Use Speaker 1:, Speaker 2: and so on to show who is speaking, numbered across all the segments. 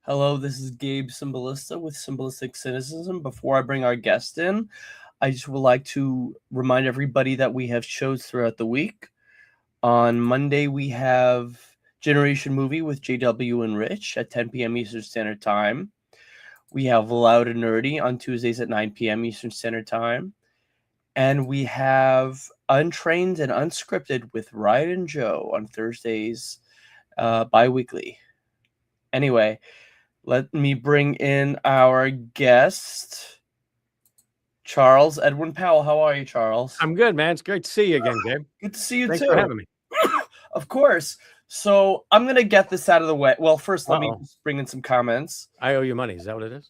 Speaker 1: Hello, this is Gabe Cymbalista with Cymbalistic Cynicism. Before I bring our guest in, I just would like to remind everybody that we have shows throughout the week. On Monday, we have Generation Movie with JW and Rich at 10 p.m. Eastern Standard Time. We have Loud and Nerdy on Tuesdays at 9 p.m. Eastern Standard Time. And we have Untrained and Unscripted with Ryan and Joe on Thursdays bi-weekly. Anyway, let me bring in our guest, Charles Edwin Powell. How are you, Charles?
Speaker 2: I'm good, man. It's great to see you again, Gabe.
Speaker 1: Good to see you
Speaker 2: Thanks
Speaker 1: too.
Speaker 2: for having me.
Speaker 1: Of course. So I'm going to get this out of the way. Well, first, let me just bring in some comments.
Speaker 2: I owe you money. Is that what it is?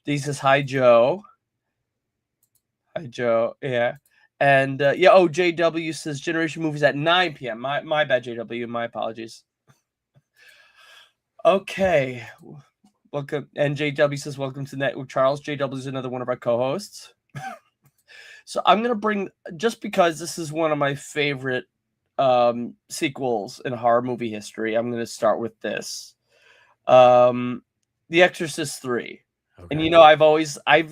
Speaker 1: He says, hi, Joe. Hi, Joe. Yeah. And JW says Generation Movies at 9 p.m. My bad, JW. My apologies. Okay. Welcome. And JW says, welcome to Network Charles. JW is another one of our co-hosts. So I'm going to bring, just because this is one of my favorite sequels in horror movie history, I'm going to start with this. The Exorcist III. Okay. And you know,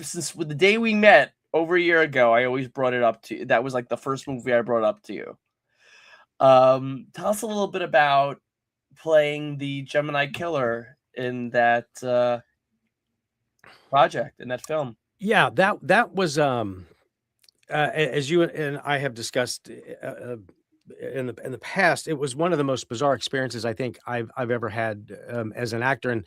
Speaker 1: since the day we met over a year ago, I always brought it up to you. That was like the first movie I brought up to you. Tell us a little bit about playing the Gemini Killer in that project, in that film.
Speaker 2: Yeah, that was as you and I have discussed in the past, it was one of the most bizarre experiences I think I've ever had as an actor. And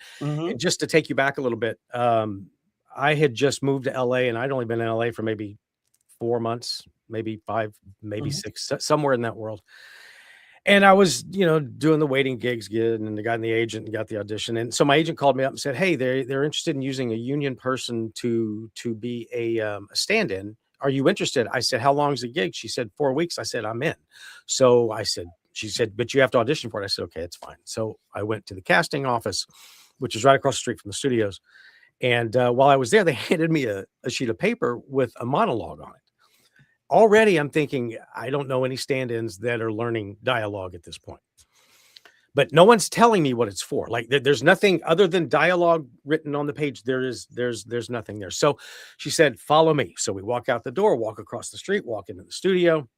Speaker 2: just to take you back a little bit, I had just moved to LA, and I'd only been in LA for maybe 4 months, maybe 5, maybe 6, somewhere in that world. And I was, doing the waiting gigs, and I got in the agent and got the audition. And so my agent called me up and said, hey, they're interested in using a union person to be a stand-in. Are you interested? I said, how long is the gig? She said, 4 weeks. I said, I'm in. So she said, but you have to audition for it. I said, okay, it's fine. So I went to the casting office, which is right across the street from the studios. And while I was there, they handed me a sheet of paper with a monologue on it. Already, I'm thinking, I don't know any stand-ins that are learning dialogue at this point. But no one's telling me what it's for. Like, there's nothing other than dialogue written on the page. There's nothing there. So she said, follow me. So we walk out the door, walk across the street, walk into the studio.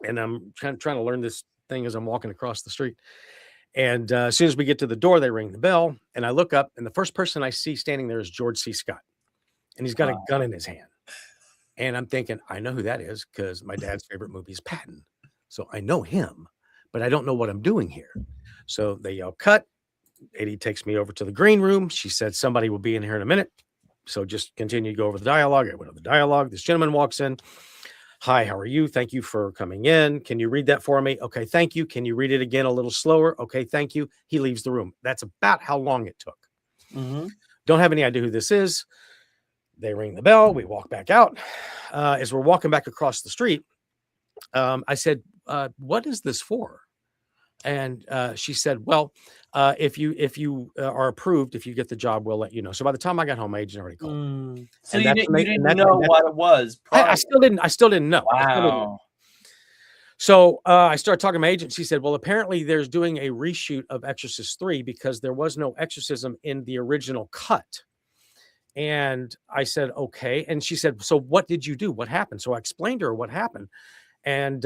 Speaker 2: And I'm trying to learn this thing as I'm walking across the street. And as soon as we get to the door, they ring the bell. And I look up, and the first person I see standing there is George C. Scott. And he's got a gun in his hand. And I'm thinking, I know who that is because my dad's favorite movie is Patton. So I know him, but I don't know what I'm doing here. So they yell, cut. Eddie takes me over to the green room. She said, somebody will be in here in a minute. So just continue to go over the dialogue. I went over the dialogue. This gentleman walks in. Hi, how are you? Thank you for coming in. Can you read that for me? Okay, thank you. Can you read it again a little slower? Okay, thank you. He leaves the room. That's about how long it took. Don't have any idea who this is. They ring the bell. We walk back out. As we're walking back across the street, I said, what is this for? And she said, well, if you are approved, if you get the job, we'll let you know. So by the time I got home, my agent already called.
Speaker 1: So you didn't know what it was?
Speaker 2: I still didn't know.
Speaker 1: Wow.
Speaker 2: So I started talking to my agent. She said, well, apparently there's doing a reshoot of Exorcist III because there was no exorcism in the original cut. And I said, okay. And she said, so what did you do? What happened? So I explained to her what happened. And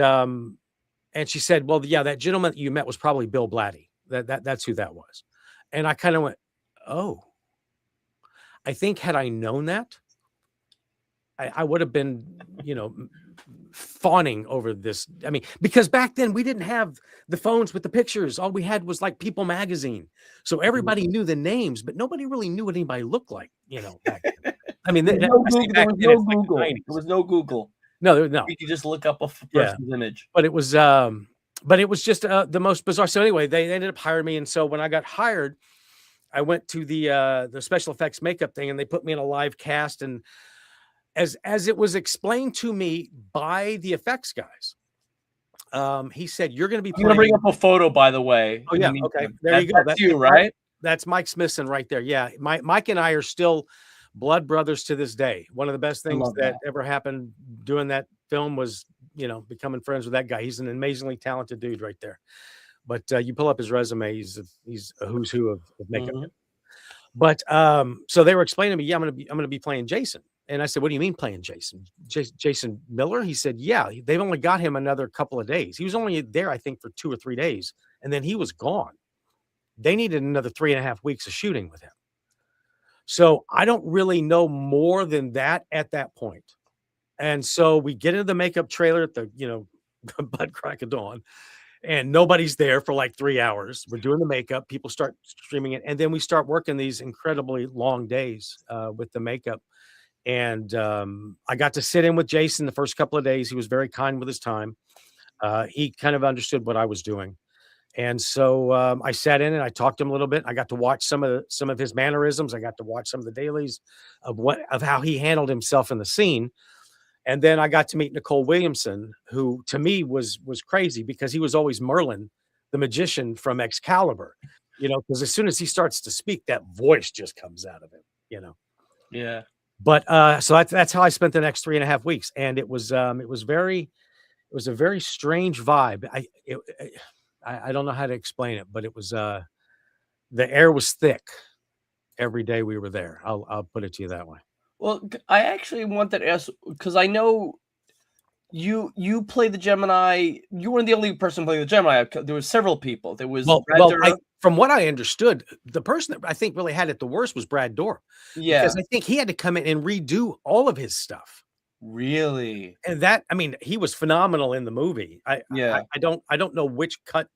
Speaker 2: she said, well, yeah, that gentleman that you met was probably Bill Blatty. That's who that was. And I kind of went, oh, I think had I known that, I would have been, fawning over this. I mean, because back then we didn't have the phones with the pictures. All we had was like People magazine. So everybody knew the names, but nobody really knew what anybody looked like, back then. I mean, there
Speaker 1: was no Google.
Speaker 2: No.
Speaker 1: You could just look up a person's image.
Speaker 2: But it was just the most bizarre. So anyway, they ended up hiring me. And so when I got hired, I went to the special effects makeup thing, and they put me in a live cast. And as it was explained to me by the effects guys, he said, you're going to be playing.
Speaker 1: I'm going to bring up a photo, by the way.
Speaker 2: Oh, yeah. Okay. There you go.
Speaker 1: That's you, right?
Speaker 2: That's Mike Smithson right there. Yeah. Mike and I are still blood brothers to this day. One of the best things that ever happened doing that film was, becoming friends with that guy. He's an amazingly talented dude right there. but you pull up his resume, he's a who's who of makeup.
Speaker 1: Mhm.
Speaker 2: But so they were explaining to me, yeah, I'm gonna be playing Jason. And I said, what do you mean playing Jason? Jason Miller? He said, yeah, they've only got him another couple of days. He was only there, I think, for 2 or 3 days, and then he was gone. They needed another 3.5 weeks of shooting with him. So I don't really know more than that at that point. And so we get into the makeup trailer at the, butt crack of dawn, and nobody's there for like 3 hours. We're doing the makeup. People start streaming it. And then we start working these incredibly long days with the makeup. And I got to sit in with Jason the first couple of days. He was very kind with his time. He kind of understood what I was doing. And so I sat in and I talked to him a little bit. I got to watch some of his mannerisms. I got to watch some of the dailies of how he handled himself in the scene. And then I got to meet Nicole Williamson, who to me was crazy because he was always Merlin, the magician from Excalibur, because as soon as he starts to speak, that voice just comes out of him,
Speaker 1: Yeah.
Speaker 2: But so that's how I spent the next 3.5 weeks. And it was a very strange vibe. I don't know how to explain it, but it was the air was thick every day we were there. I'll put it to you that way.
Speaker 1: Well, I actually wanted to ask, because I know you play the Gemini. You weren't the only person playing the Gemini. There were several people. There was Brad Dourif.
Speaker 2: From what I understood, the person that I think really had it the worst was Brad Dourif.
Speaker 1: Yeah,
Speaker 2: because I think he had to come in and redo all of his stuff.
Speaker 1: Really?
Speaker 2: And that, I mean, he was phenomenal in the movie. I don't know which cut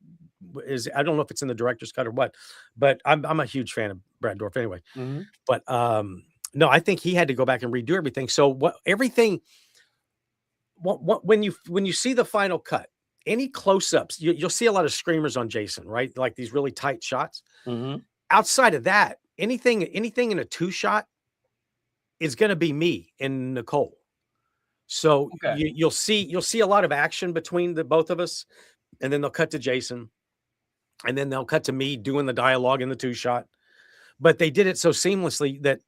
Speaker 2: is. I don't know if it's in the director's cut or what, but I'm a huge fan of Brad Dourif anyway.
Speaker 1: Mm-hmm.
Speaker 2: But no, I think he had to go back and redo everything. So when you see the final cut, any close-ups, you'll see a lot of screamers on Jason, right? Like these really tight shots.
Speaker 1: Mm-hmm.
Speaker 2: Outside of that, anything in a 2-shot is going to be me and Nicole. So
Speaker 1: Okay.
Speaker 2: you'll see a lot of action between the both of us, and then they'll cut to Jason, and then they'll cut to me doing the dialogue in the 2-shot. But they did it so seamlessly that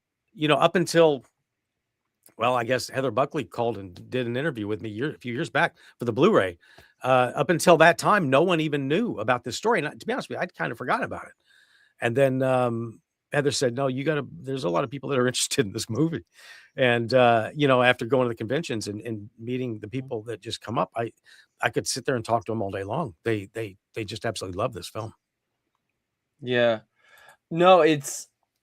Speaker 2: up until, well, I guess Heather Buckley called and did an interview with me a few years back for the Blu-ray. Up until that time, no one even knew about this story. And to be honest with you, I'd kind of forgotten about it. And then Heather said, no, there's a lot of people that are interested in this movie. And, after going to the conventions and meeting the people that just come up, I could sit there and talk to them all day long. They just absolutely love this film.
Speaker 1: Yeah. No,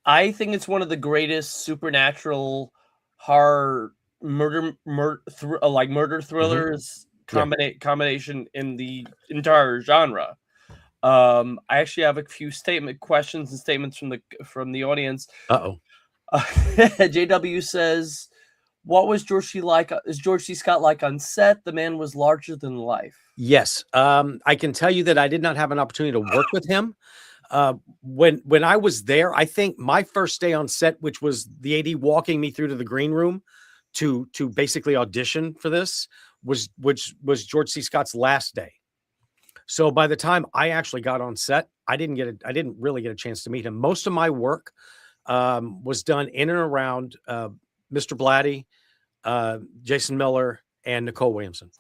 Speaker 1: I think it's one of the greatest supernatural horror murder thrillers combination in the entire genre. I actually have a few questions and statements from the audience. JW says, what was George C. like? Is George C. Scott like on set? The man was larger than life.
Speaker 2: Yes. I can tell you that I did not have an opportunity to work with him. When I was there, I think my first day on set, which was the AD walking me through to the green room to basically audition for this, which was George C. Scott's last day. So by the time I actually got on set, I didn't really get a chance to meet him. Most of my work was done in and around Mr. Blatty, Jason Miller, and Nicole Williamson.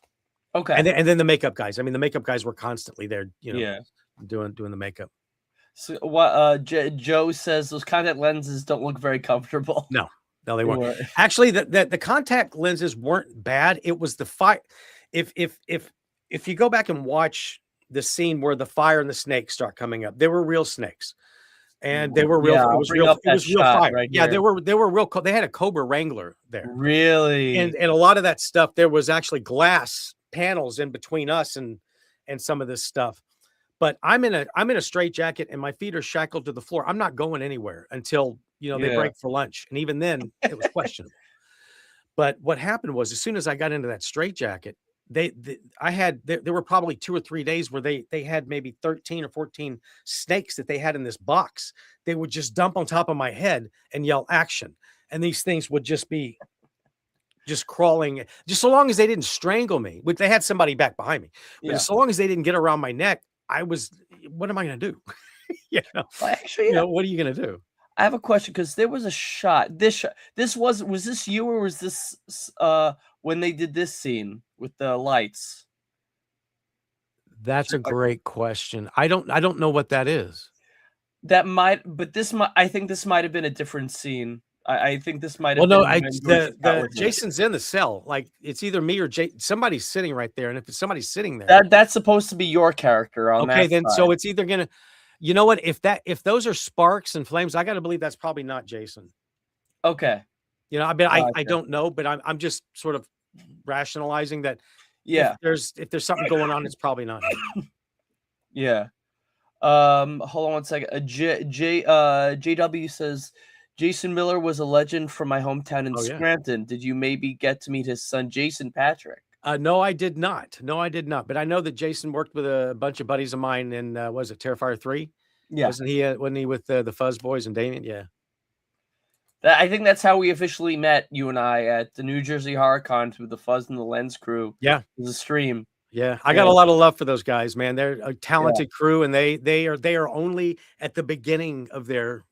Speaker 1: Okay.
Speaker 2: And then the makeup guys. I mean, the makeup guys were constantly there, doing the makeup.
Speaker 1: So what Joe says, those contact lenses don't look very comfortable.
Speaker 2: No, they weren't. Actually, the contact lenses weren't bad. It was the fire. If you go back and watch the scene where the fire and the snakes start coming up, they were real snakes. And they were real.
Speaker 1: Yeah,
Speaker 2: it was real fire.
Speaker 1: Right
Speaker 2: yeah,
Speaker 1: here.
Speaker 2: they were real. They had a Cobra Wrangler there.
Speaker 1: Really?
Speaker 2: And a lot of that stuff, there was actually glass panels in between us and some of this stuff. But I'm in a straitjacket and my feet are shackled to the floor. I'm not going anywhere until they break for lunch. And even then, it was questionable. But what happened was, as soon as I got into that straitjacket, there were probably 2 or 3 days where they had maybe 13 or 14 snakes that they had in this box. They would just dump on top of my head and yell action. And these things would just be crawling, just so long as they didn't strangle me, which they had somebody back behind me. But so long as they didn't get around my neck, what am I going to do?
Speaker 1: Well, actually,
Speaker 2: what are you going to do?
Speaker 1: I have a question, because there was a shot. Was this you, or was this when they did this scene with the lights?
Speaker 2: That's a great question. I don't know what that is.
Speaker 1: That might, but I think this might have been a different scene. I think this might
Speaker 2: Well,
Speaker 1: have
Speaker 2: no,
Speaker 1: been when George Scott was in it.
Speaker 2: Jason's in the cell. Like, it's either me or somebody's sitting right there, and if somebody's sitting there,
Speaker 1: that's supposed to be your character on
Speaker 2: okay,
Speaker 1: that
Speaker 2: then
Speaker 1: side.
Speaker 2: so it's either gonna, you know what? If those are sparks and flames, I got to believe that's probably not Jason.
Speaker 1: Okay.
Speaker 2: You know, I mean, I don't know, but I'm just sort of rationalizing that.
Speaker 1: Yeah.
Speaker 2: If there's something going on, it's probably not him.
Speaker 1: Yeah. Hold on one second. JW says Jason Miller was a legend from my hometown in Scranton. Did you maybe get to meet his son Jason Patrick?
Speaker 2: No, I did not. No, I did not. But I know that Jason worked with a bunch of buddies of mine in was it Terrifier 3?
Speaker 1: Yeah.
Speaker 2: Wasn't he with the Fuzz Boys and Damien? Yeah.
Speaker 1: I think that's how we officially met, you and I, at the New Jersey Horror Con with the Fuzz and the Lens crew.
Speaker 2: Yeah.
Speaker 1: It was a stream.
Speaker 2: Yeah. I got a lot of love for those guys, man. They're a talented crew, and they are only at the beginning of their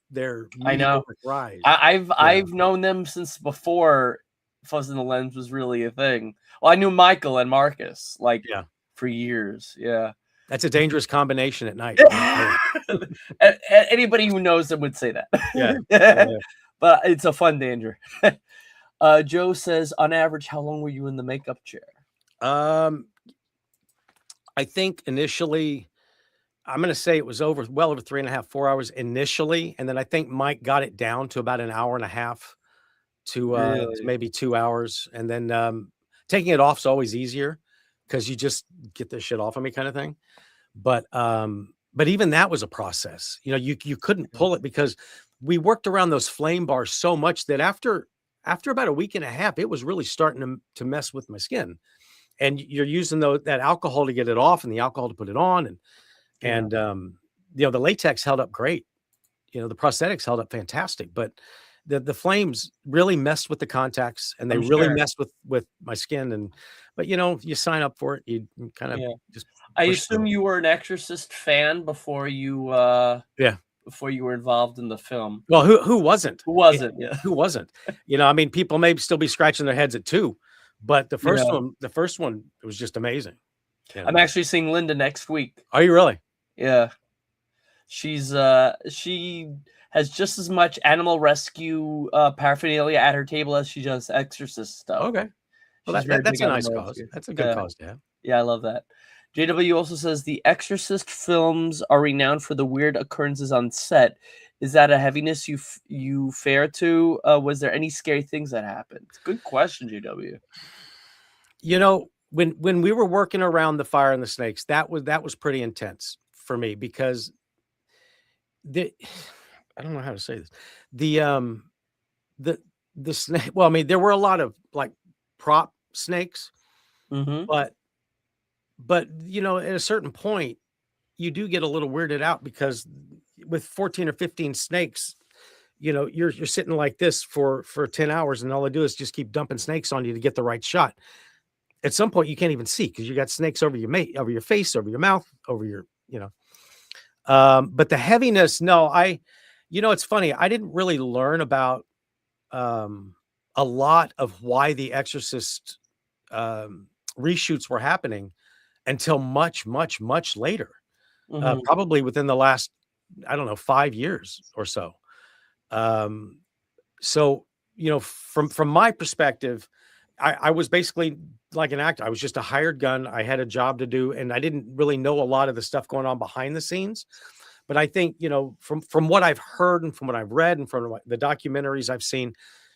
Speaker 2: rise.
Speaker 1: I've known them since before Fuzz and the Lens was really a thing. Well, I knew Michael and Marcus for years. Yeah.
Speaker 2: That's a dangerous combination at night.
Speaker 1: Anybody who knows them would say that.
Speaker 2: Yeah.
Speaker 1: But it's a fun danger. Joe says, on average, how long were you in the makeup chair?
Speaker 2: I think initially, I'm going to say it was well over 3.5, 4 hours initially. And then I think Mike got it down to about an hour and a half to maybe 2 hours. And then taking it off is always easier because you just get this shit off of me kind of thing. But even that was a process. You know, you couldn't pull it because we worked around those flame bars so much that after about a week and a half, it was really starting to mess with my skin. And you're using that alcohol to get it off and the alcohol to put it on. And you know, the latex held up great. You know, the prosthetics held up fantastic, but the flames really messed with the contacts, and they really messed with my skin. But you know, you sign up for it, you kind of just.
Speaker 1: I assume you were an Exorcist fan before you before you were involved in the film.
Speaker 2: Well, who wasn't?
Speaker 1: Who wasn't? Yeah.
Speaker 2: Who wasn't? You know, I mean, people may still be scratching their heads at 2, but the first one, it was just amazing.
Speaker 1: You know? I'm actually seeing Linda next week.
Speaker 2: Are you really?
Speaker 1: Yeah. She's she has just as much animal rescue paraphernalia at her table as she does Exorcist stuff.
Speaker 2: Okay. Well, that's a nice cause. That's a good cause to have.
Speaker 1: Yeah, I love that. JW also says the Exorcist films are renowned for the weird occurrences on set. Is that a heaviness you fare to? Was there any scary things that happened? Good question, JW. You
Speaker 2: know, when we were working around the fire and the snakes, that was pretty intense for me because I don't know how to say this. The snake. Well, I mean, there were a lot of like prop snakes, but you know, at a certain point, you do get a little weirded out because with 14 or 15 snakes, you know, you're sitting like this for 10 hours, and all they do is just keep dumping snakes on you to get the right shot. At some point, you can't even see because you got snakes over your face, over your mouth, over your, you know. But the heaviness, no, you know, it's funny. I didn't really learn about a lot of why the Exorcist reshoots were happening until much, much, much later. Probably within the last, I don't know, 5 years or so. So, you know, from my perspective, I was basically like an actor. I was just a hired gun. I had a job to do, and I didn't really know a lot of the stuff going on behind the scenes. But I think, you know, from what I've heard and from what I've read and from the documentaries I've seen,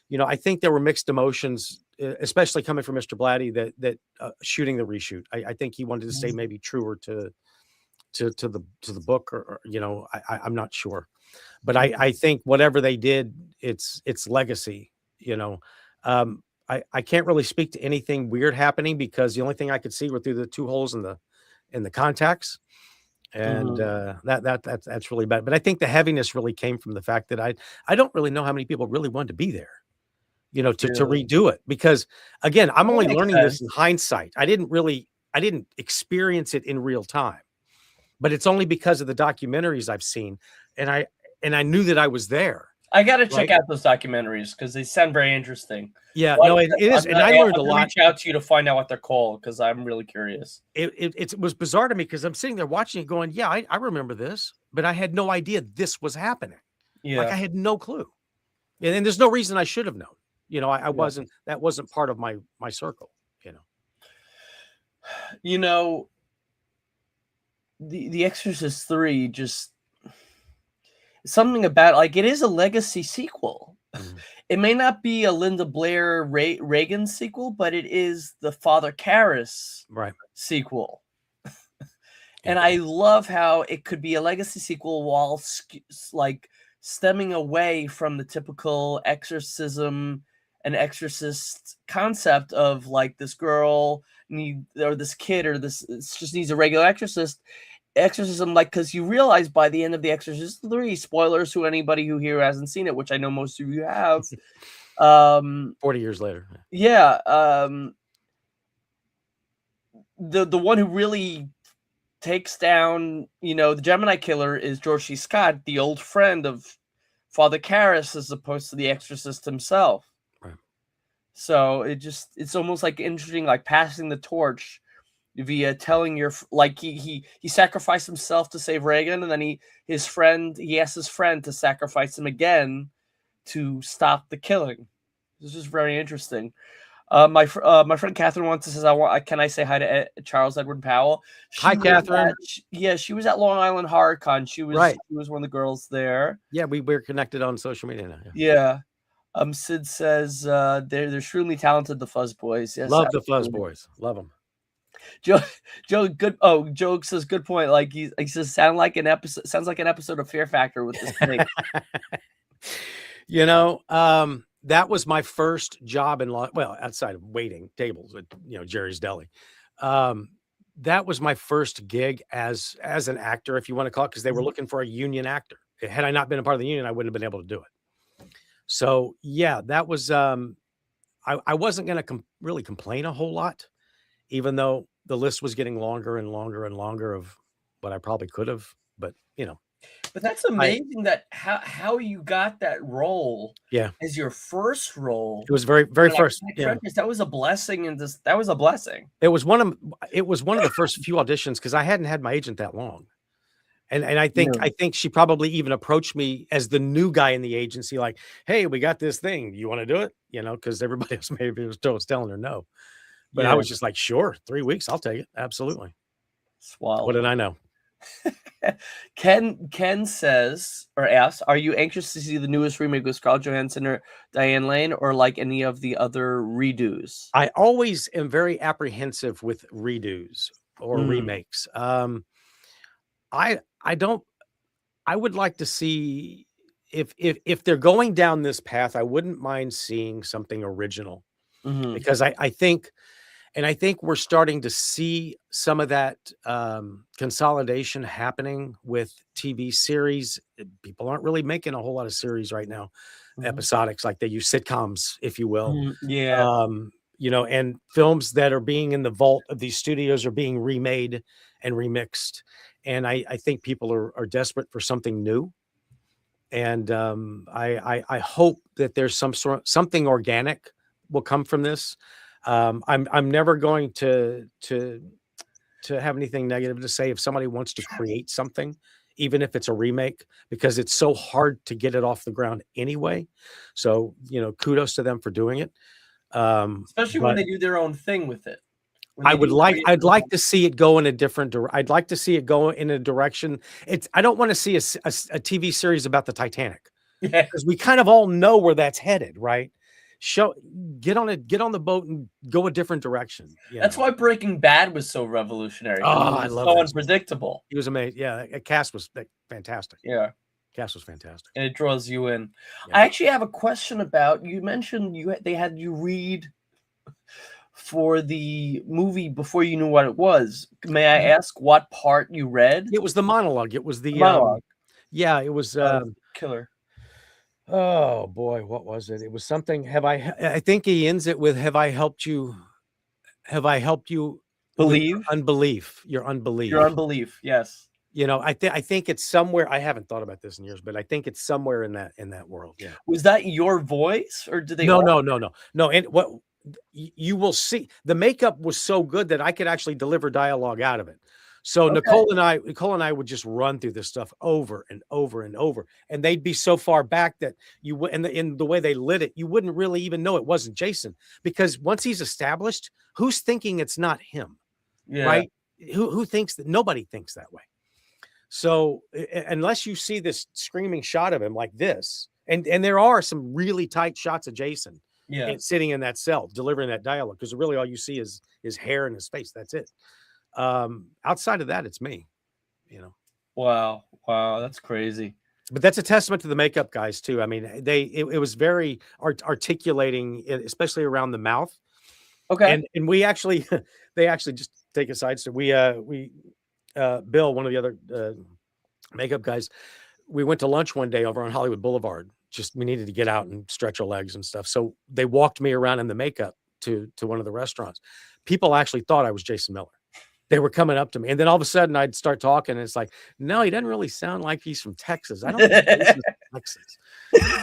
Speaker 2: you know, I think there were mixed emotions, especially coming from Mr. Blatty that shooting the reshoot. I think he wanted to stay maybe truer to the book, or you know, I'm not sure, but I think whatever they did, it's legacy. You know, I can't really speak to anything weird happening because the only thing I could see were through the 2 holes in the contacts, and that's really bad. But I think the heaviness really came from the fact that I don't really know how many people really wanted to be there, you know, to redo it, because again, I'm only learning this in hindsight. I didn't experience it in real time. But it's only because of the documentaries I've seen, and I knew that I was there.
Speaker 1: I got to check
Speaker 2: Right?
Speaker 1: out those documentaries because they sound very interesting.
Speaker 2: Yeah,
Speaker 1: Well,
Speaker 2: no, it is, and I learned a
Speaker 1: I'm gonna
Speaker 2: lot.
Speaker 1: reach out to you to find out what they're called because I'm really curious.
Speaker 2: It was bizarre to me because I'm sitting there watching it going, yeah, I remember this, but I had no idea this was happening. Like
Speaker 1: Yeah.
Speaker 2: I had no clue. And there's no reason I should have known. I wasn't, that wasn't part of my circle,
Speaker 1: You know, the Exorcist III just something about like it is a legacy sequel.
Speaker 2: Mhm.
Speaker 1: It may not be a Linda Blair Reagan sequel, but it is the Father Karras
Speaker 2: Right.
Speaker 1: sequel.
Speaker 2: Yeah.
Speaker 1: And I love how it could be a legacy sequel while like stemming away from the typical exorcism and exorcist concept of like this girl or this kid or this just needs a regular exorcism, like, because you realize by the end of the Exorcist 3, spoilers to anybody who here hasn't seen it, which I know most of you have,
Speaker 2: 40 years later.
Speaker 1: yeah, the one who really takes down, the Gemini killer is George C. Scott, the old friend of Father Karras, as opposed to the exorcist himself.
Speaker 2: Right.
Speaker 1: So it's almost like interesting, like passing the torch via telling like he sacrificed himself to save Reagan, and then he asked his friend to sacrifice him again to stop the killing. This is very interesting. My friend Catherine wants to says, can I say hi to Charles Edward Powell?
Speaker 2: Hi, Catherine.
Speaker 1: She was at Long Island Horror Con. She was
Speaker 2: right.
Speaker 1: She was one of the girls there.
Speaker 2: Yeah, we're connected on social media now.
Speaker 1: Yeah. Sid says they're extremely talented, the Fuzz Boys. Yes,
Speaker 2: love the Fuzz Boys. Love them.
Speaker 1: Joe, good. Oh, Joe says good point. Like he says, sounds like an episode of Fear Factor with this thing.
Speaker 2: That was my first job outside of waiting tables at Jerry's Deli. That was my first gig as an actor, if you want to call it, because they were looking for a union actor. Had I not been a part of the union, I wouldn't have been able to do it. So yeah, that was I wasn't going to really complain a whole lot, even though the list was getting longer and longer and longer of what I probably could have, but
Speaker 1: But that's amazing that how you got that role.
Speaker 2: Yeah,
Speaker 1: as your first role.
Speaker 2: It was very first.
Speaker 1: Yeah, that was a blessing, and that was a blessing.
Speaker 2: It was one of the first few auditions because I hadn't had my agent that long, and I think she probably even approached me as the new guy in the agency, like, "Hey, we got this thing. You want to do it?" Because everybody else maybe was telling her no, but I was just like, "Sure, 3 weeks, I'll take it, absolutely."
Speaker 1: Swallow.
Speaker 2: What did I know?
Speaker 1: Ken says or asks, are you anxious to see the newest remake with Scarlett Johansson or Diane Lane, or like any of the other redos?
Speaker 2: I always am very apprehensive with redos or remakes. I would like to see if they're going down this path, I wouldn't mind seeing something original, because I think we're starting to see some of that consolidation happening with TV series. People aren't really making a whole lot of series right now, episodics, like they use sitcoms, if you will.
Speaker 1: Yeah.
Speaker 2: And films that are being in the vault of these studios are being remade and remixed. And I think people are desperate for something new. And I hope that there's something organic will come from this. I'm never going to have anything negative to say if somebody wants to create something, even if it's a remake, because it's so hard to get it off the ground anyway. So, kudos to them for doing it.
Speaker 1: Especially when they do their own thing with it.
Speaker 2: I'd like to see it go in a different I'd like to see it go in a direction. I don't want to see a TV series about the Titanic, because we kind of all know where that's headed, right? Get on the boat and go a different direction.
Speaker 1: That's why Breaking Bad was so revolutionary.
Speaker 2: I love
Speaker 1: so
Speaker 2: it.
Speaker 1: Unpredictable.
Speaker 2: He was amazing. Yeah, the cast was fantastic.
Speaker 1: Yeah,
Speaker 2: cast was fantastic,
Speaker 1: and it draws you in.
Speaker 2: Yeah.
Speaker 1: I actually have a question about, you mentioned they had you read for the movie before you knew what it was. May I ask what part you read?
Speaker 2: It was the monologue. It was the
Speaker 1: monologue.
Speaker 2: Yeah, it was
Speaker 1: killer.
Speaker 2: Oh boy, what was it? It was something. I think he ends it with, have I helped you
Speaker 1: believe
Speaker 2: your unbelief?
Speaker 1: Your unbelief, yes.
Speaker 2: You know, I think it's somewhere. I haven't thought about this in years, but I think it's somewhere in that world. Yeah.
Speaker 1: Was that your voice, or did they
Speaker 2: No,
Speaker 1: all?
Speaker 2: no, no, no, no. And what you will see, the makeup was so good that I could actually deliver dialogue out of it. So
Speaker 1: Okay.
Speaker 2: Nicole and I would just run through this stuff over and over and over, and they'd be so far back that you would, and in the way they lit it, you wouldn't really even know it wasn't Jason, because once he's established, who's thinking it's not him,
Speaker 1: Yeah.
Speaker 2: right? Who thinks that? Nobody thinks that way. So unless you see this screaming shot of him like this, and there are some really tight shots of Jason,
Speaker 1: Yeah.
Speaker 2: sitting in that cell delivering that dialogue, because really all you see is his hair and his face. That's it. Outside of that, it's me, you know.
Speaker 1: Wow. Wow. That's crazy.
Speaker 2: But that's a testament to the makeup guys too. I mean, it was very articulating, especially around the mouth.
Speaker 1: Okay.
Speaker 2: And we actually, they actually, just take a side story. Bill, one of the other makeup guys, we went to lunch one day over on Hollywood Boulevard. Just, we needed to get out and stretch our legs and stuff. So they walked me around in the makeup to one of the restaurants. People actually thought I was Jason Miller. They were coming up to me, and then all of a sudden I'd start talking, and it's like, no, he doesn't really sound like he's from Texas. I don't think Jason's from Texas.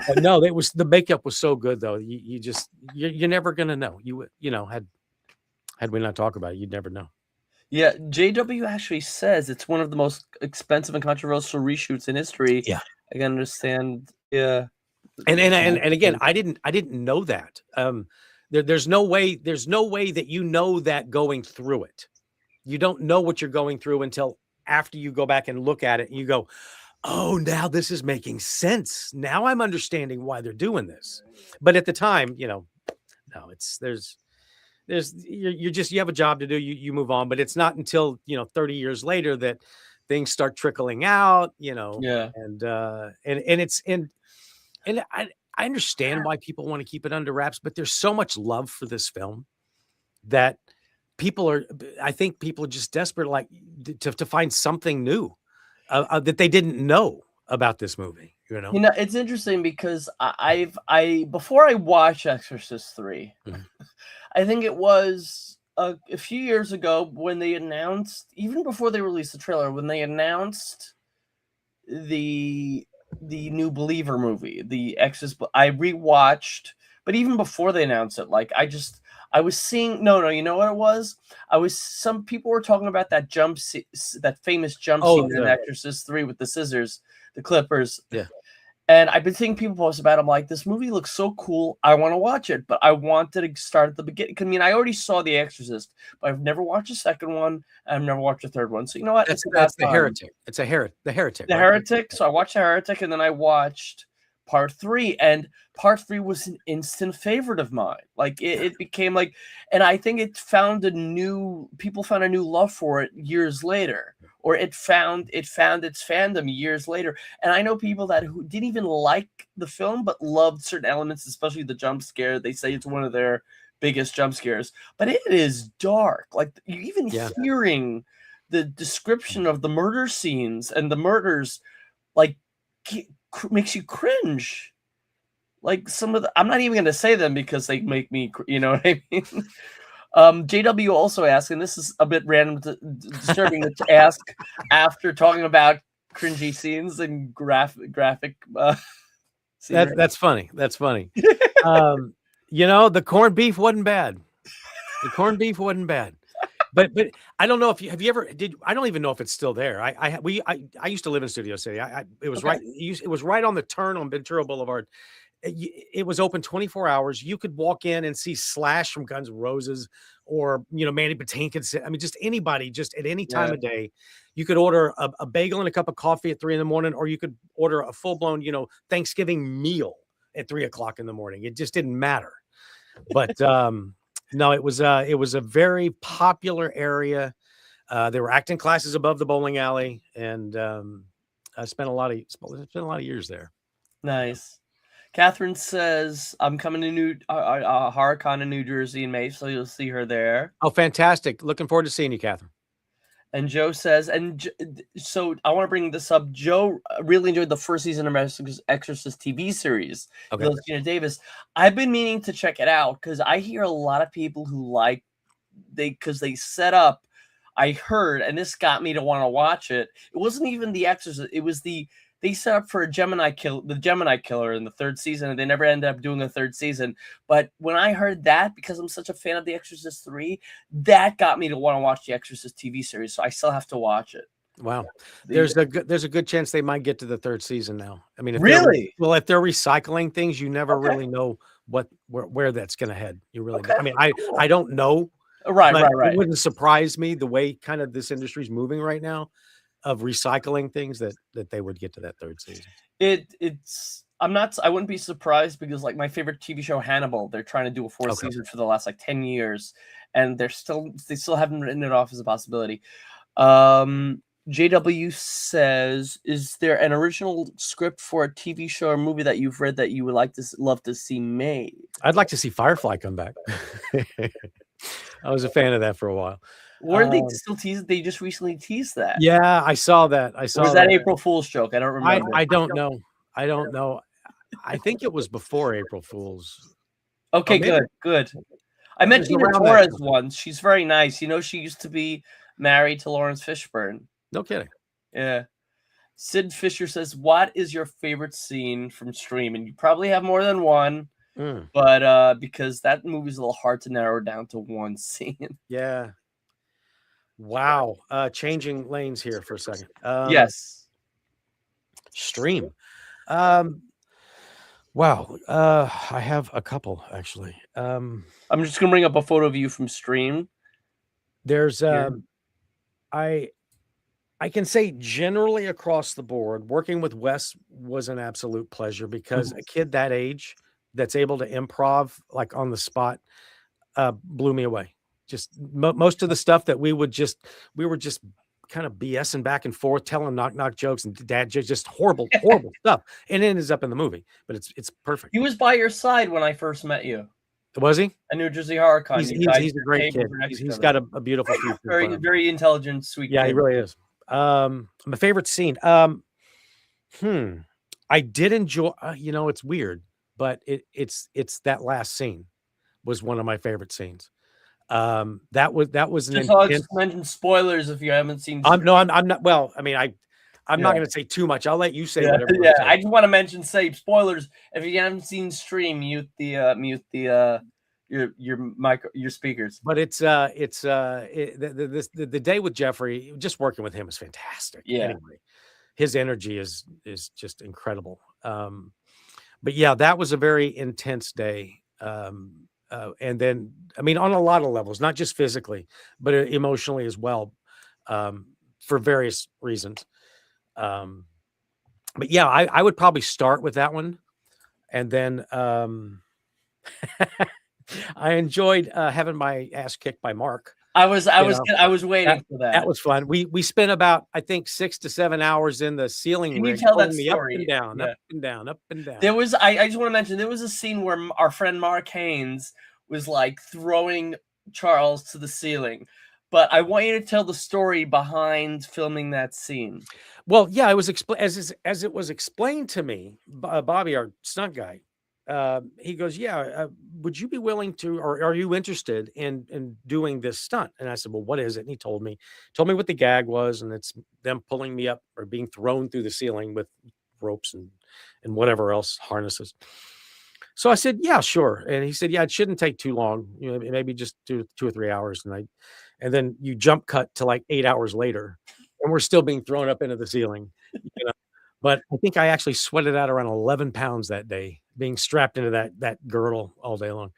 Speaker 2: But no, the makeup was so good though. You're never gonna know. You know, had we not talked about it, you'd never know.
Speaker 1: Yeah, JW actually says it's one of the most expensive and controversial reshoots in history.
Speaker 2: Yeah,
Speaker 1: I can understand. Yeah,
Speaker 2: and again, I didn't know that. There's no way that you know that going through it. You don't know what you're going through until after you go back and look at it, and you go, oh, now this is making sense. Now I'm understanding why they're doing this. But at the time, you know, no, you have a job to do. You move on, but it's not until, 30 years later that things start trickling out,
Speaker 1: yeah,
Speaker 2: and I understand why people want to keep it under wraps, but there's so much love for this film that I think people are just desperate, like, to find something new that they didn't know about this movie.
Speaker 1: It's interesting because I before I watched Exorcist III,
Speaker 2: mm-hmm.
Speaker 1: I think it was a few years ago when they announced, even before they released the trailer, when they announced the new Believer movie, the Exorcist. I rewatched, but even before they announced it, like I was seeing, you know what it was? Some people were talking about that that famous jump scene in Exorcist III with the scissors, the clippers.
Speaker 2: Yeah.
Speaker 1: And I've been seeing people post about it. I'm like, this movie looks so cool. I want to watch it, but I wanted to start at the beginning. I mean, I already saw The Exorcist, but I've never watched the second one. And I've never watched the third one. So you know what?
Speaker 2: That's the Heretic. It's the Heretic.
Speaker 1: The
Speaker 2: right?
Speaker 1: Heretic. So I watched The Heretic, and then I watched Part 3, and Part 3 was an instant favorite of mine. Like it became like, and I think people found a new love for it years later, or it found its fandom years later. And I know people who didn't even like the film but loved certain elements, especially the jump scare. They say it's one of their biggest jump scares, but it is dark. Like, you even hearing the description of the murder scenes and the murders, like, makes you cringe. Like, some of I'm not even going to say them because they make me, you know what I mean? JW also asked, and this is a bit random, disturbing to ask after talking about cringy scenes and graphic.
Speaker 2: That's funny. That's funny. The corned beef wasn't bad. The corned beef wasn't bad. But I don't know if you ever did. I don't even know if it's still there. I used to live in Studio City. It was right. It was right on the turn on Ventura Boulevard. It was open 24 hours. You could walk in and see Slash from Guns N' Roses, or Mandy Patinkin. I mean, just anybody, just at any time of day. You could order a bagel and a cup of coffee at 3 a.m, or you could order a full blown, Thanksgiving meal at 3 o'clock in the morning. It just didn't matter. But no, it was a very popular area. There were acting classes above the bowling alley, and I spent a lot of years there.
Speaker 1: Nice. Catherine says, I'm coming to HorrorCon in New Jersey in May, so you'll see her there.
Speaker 2: Oh, fantastic. Looking forward to seeing you, Catherine.
Speaker 1: And Joe says, so I want to bring this up. Joe really enjoyed the first season of Exorcist TV series.
Speaker 2: Okay.
Speaker 1: Gina Davis. I've been meaning to check it out because I hear a lot of people who because they set up. I heard, and this got me to want to watch it. It wasn't even The Exorcist. It was they set up for the Gemini Killer in the 3rd season, and they never ended up doing a 3rd season. But when I heard that, because I'm such a fan of The Exorcist III, that got me to want to watch the Exorcist TV series. So I still have to watch it.
Speaker 2: Wow. There's a good chance they might get to the 3rd season now. I mean, if
Speaker 1: really?
Speaker 2: if they're recycling things, you never really know where that's going to head. You really don't. I mean, I don't know.
Speaker 1: Right.
Speaker 2: It wouldn't surprise me the way kind of this industry's moving right now, of recycling things, that they would get to that 3rd season.
Speaker 1: I wouldn't be surprised, because like my favorite TV show, Hannibal, they're trying to do a 4th season for the last like 10 years, and they still haven't written it off as a possibility. JW says, is there an original script for a TV show or movie that you've read that you would love to see made?
Speaker 2: I'd like to see Firefly come back. I was a fan of that for a while.
Speaker 1: Were they still teased? They just recently teased that.
Speaker 2: Yeah, I saw that.
Speaker 1: Was that April Fool's joke? I don't remember.
Speaker 2: I don't know. I think it was before April Fool's.
Speaker 1: Okay, good. I met Tina Torres once. She's very nice. You know, she used to be married to Lawrence Fishburne.
Speaker 2: No kidding.
Speaker 1: Yeah. Sid Fisher says, what is your favorite scene from Scream? And you probably have more than one, but because that movie's a little hard to narrow down to one scene.
Speaker 2: Yeah. Wow. Changing lanes here for a second.
Speaker 1: Yes.
Speaker 2: Scream. Wow. I have a couple, actually.
Speaker 1: I'm just gonna bring up a photo of you from Scream.
Speaker 2: There's I can say generally across the board, working with Wes was an absolute pleasure, because a kid that age that's able to improv like on the spot blew me away. Just most of the stuff that we were just kind of BSing back and forth, telling knock jokes and dad jokes, just horrible stuff, and it ends up in the movie. But it's perfect.
Speaker 1: He was by your side when I first met you.
Speaker 2: Was he?
Speaker 1: A New Jersey Horror Con.
Speaker 2: He's a great kid. He's got a beautiful future.
Speaker 1: Very intelligent, sweet.
Speaker 2: Yeah,
Speaker 1: kid.
Speaker 2: he really is. My favorite scene. I did enjoy. It's weird, but it's that last scene was one of my favorite scenes. That was an
Speaker 1: just mention spoilers if you haven't seen.
Speaker 2: I'm not. Well, I mean, I'm not going to say too much. I'll let you say whatever.
Speaker 1: Yeah, I just want to say spoilers. If you haven't seen Scream, mute the your speakers.
Speaker 2: But the day with Jeffrey, just working with him is fantastic.
Speaker 1: Yeah.
Speaker 2: Anyway, his energy is just incredible. But yeah, that was a very intense day. And then, I mean, on a lot of levels, not just physically, but emotionally as well, for various reasons. But yeah, I would probably start with that one. And then I enjoyed having my ass kicked by Mark.
Speaker 1: I was waiting for that.
Speaker 2: That was fun. We spent about, I think, 6 to 7 hours in the ceiling.
Speaker 1: Can you tell that story?
Speaker 2: Up and down, up and down, up and down.
Speaker 1: There was, I just want to mention, there was a scene where our friend Mark Haynes was like throwing Charles to the ceiling. But I want you to tell the story behind filming that scene.
Speaker 2: Well, yeah, it was as it was explained to me. Bobby, our stunt guy, he goes, "Yeah, would you be willing to, or are you interested in doing this stunt?" And I said, "Well, what is it?" And he told me what the gag was, and it's them pulling me up or being thrown through the ceiling with ropes and whatever else, harnesses. So I said, "Yeah, sure." And he said, "Yeah, it shouldn't take too long. Maybe just 2 or 3 hours." And then you jump cut to like 8 hours later, and we're still being thrown up into the ceiling. But I think I actually sweated out around 11 pounds that day, being strapped into that girdle all day long.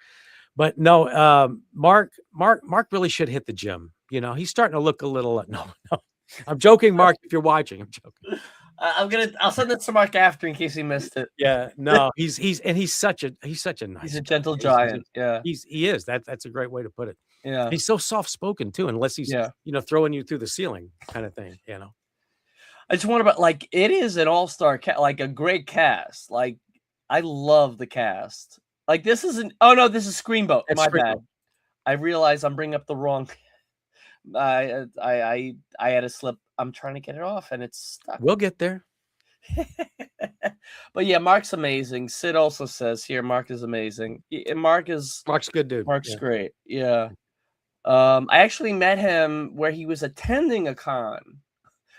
Speaker 2: But no, Mark really should hit the gym. He's starting to look a little. No, I'm joking, Mark. If you're watching, I'm joking.
Speaker 1: I'll send it to Mark after in case he missed it.
Speaker 2: Yeah, no, he's such a nice.
Speaker 1: He's a gentle giant.
Speaker 2: He is. That's a great way to put it.
Speaker 1: Yeah,
Speaker 2: he's so soft spoken too, unless he's throwing you through the ceiling kind of thing.
Speaker 1: I just wonder about, like, it is an all-star like a great cast. Like, I love the cast. Like, this isn't. Oh no, this is Screamboat. My bad. I realize I'm bringing up the wrong. I had a slip. I'm trying to get it off, and it's stuck.
Speaker 2: We'll get there.
Speaker 1: But yeah, Mark's amazing. Sid also says here, Mark is amazing. Mark's
Speaker 2: good dude.
Speaker 1: Mark's great. Yeah. I actually met him where he was attending a con,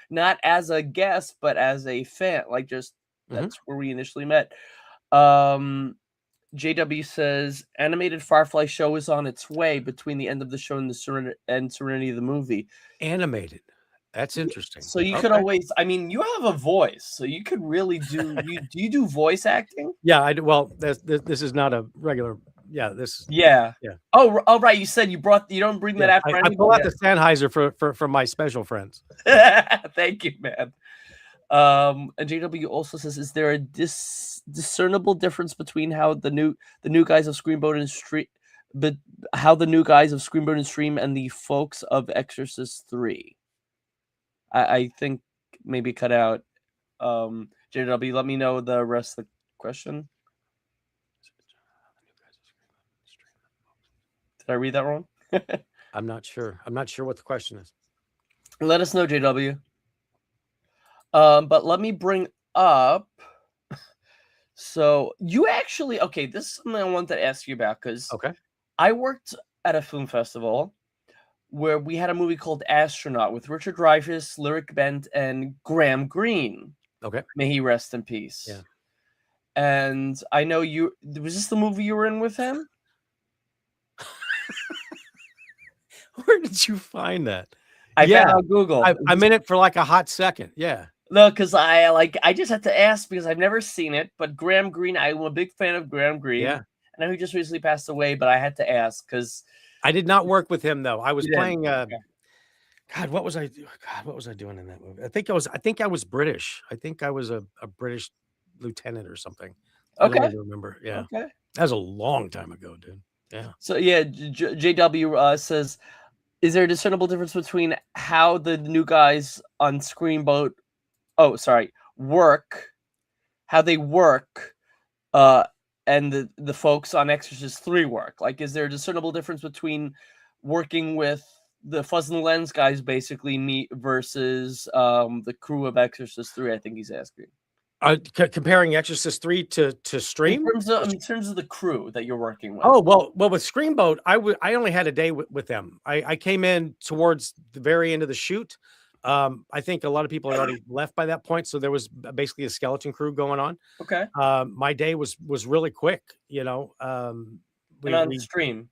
Speaker 1: not as a guest, but as a fan. Like, just that's where we initially met. JW says animated Firefly show is on its way between the end of the show and the Serenity of the movie.
Speaker 2: Animated. That's interesting.
Speaker 1: So you could always, I mean, you have a voice, so you could really do. Do you do voice acting?
Speaker 2: Yeah, I do. Well, this is not a regular. Yeah, this.
Speaker 1: Yeah.
Speaker 2: Yeah.
Speaker 1: Oh, right. You said you don't bring that out for
Speaker 2: I pull out the Sennheiser for my special friends.
Speaker 1: Thank you, man. And JW also says, is there a discernible difference between how the new guys of Screamboat and Stream, but how the new guys of Screamboat and Stream and the folks of Exorcist III? I think maybe cut out. JW, let me know the rest of the question. Did I read that wrong?
Speaker 2: I'm not sure. I'm not sure what the question is.
Speaker 1: Let us know, JW. But let me bring up. So you actually, okay, this is something I wanted to ask you about, because I worked at a film festival where we had a movie called Astronaut with Richard Dreyfuss, Lyric Bent, and Graham Greene.
Speaker 2: Okay.
Speaker 1: May he rest in peace.
Speaker 2: Yeah.
Speaker 1: And I know was this the movie you were in with him?
Speaker 2: Where did you find that?
Speaker 1: I found on Google.
Speaker 2: I'm in it for like a hot second. Yeah.
Speaker 1: No, because I just had to ask because I've never seen it. But Graham Greene, I'm a big fan of Graham Greene.
Speaker 2: Yeah.
Speaker 1: I know he just recently passed away, but I had to ask because
Speaker 2: I did not work with him though. I was playing. God, what was I doing in that movie? I think I was British. I think I was a British lieutenant or something. I don't even remember. Yeah.
Speaker 1: Okay.
Speaker 2: That was a long time ago, dude. Yeah.
Speaker 1: So yeah, JW says, is there a discernible difference between how the new guys on Screamboat, how they work, and the folks on Exorcist III work? Like, is there a discernible difference between working with the Fuzz and the Lens guys, basically, versus the crew of Exorcist III? I think he's asking.
Speaker 2: Comparing Exorcist III to Stream?
Speaker 1: In terms of the crew that you're working with.
Speaker 2: Oh, well, with Screamboat, I only had a day with them. I came in towards the very end of the shoot. I think a lot of people had already left by that point, so there was basically a skeleton crew going on.
Speaker 1: Okay.
Speaker 2: My day was really quick, you know.
Speaker 1: on Stream.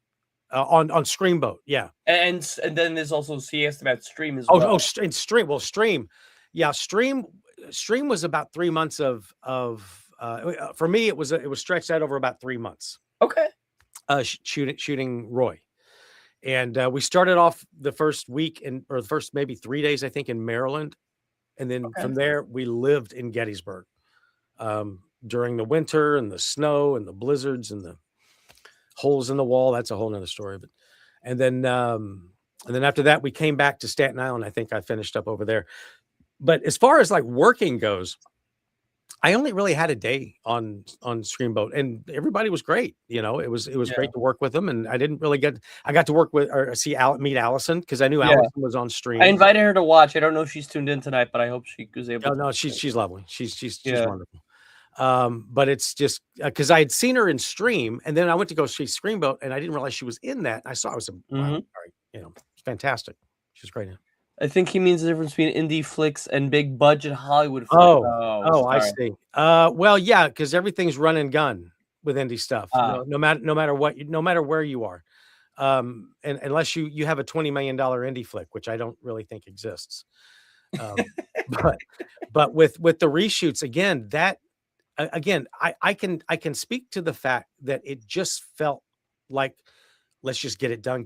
Speaker 2: On Screamboat, yeah.
Speaker 1: And then there's also, he asked about Stream as well.
Speaker 2: And Stream. Well, Stream. Yeah, Stream was about 3 months of for me, it was stretched out over about 3 months.
Speaker 1: Okay.
Speaker 2: Shooting Roy. And we started off the first week or the first maybe 3 days, I think, in Maryland. And then from there, we lived in Gettysburg during the winter and the snow and the blizzards and the holes in the wall. That's a whole nother story. But and then after that, we came back to Staten Island. I think I finished up over there. But as far as like working goes, I only really had a day on Screamboat, and everybody was great. You know, it was great to work with them, and I got to work with or meet Allison because I knew Allison was on Stream.
Speaker 1: I invited her to watch. I don't know if she's tuned in tonight, but I hope she was able.
Speaker 2: No, she's lovely. She's wonderful. But it's just because I had seen her in Stream, and then I went to go see Screamboat, and I didn't realize she was in that. I saw it was it's fantastic. She's great.
Speaker 1: I think he means the difference between indie flicks and big budget Hollywood flicks.
Speaker 2: I see. Well, yeah, because everything's run and gun with indie stuff. No matter where you are, and unless you have a $20 million indie flick, which I don't really think exists. But with the reshoots I can speak to the fact that it just felt like, let's just get it done.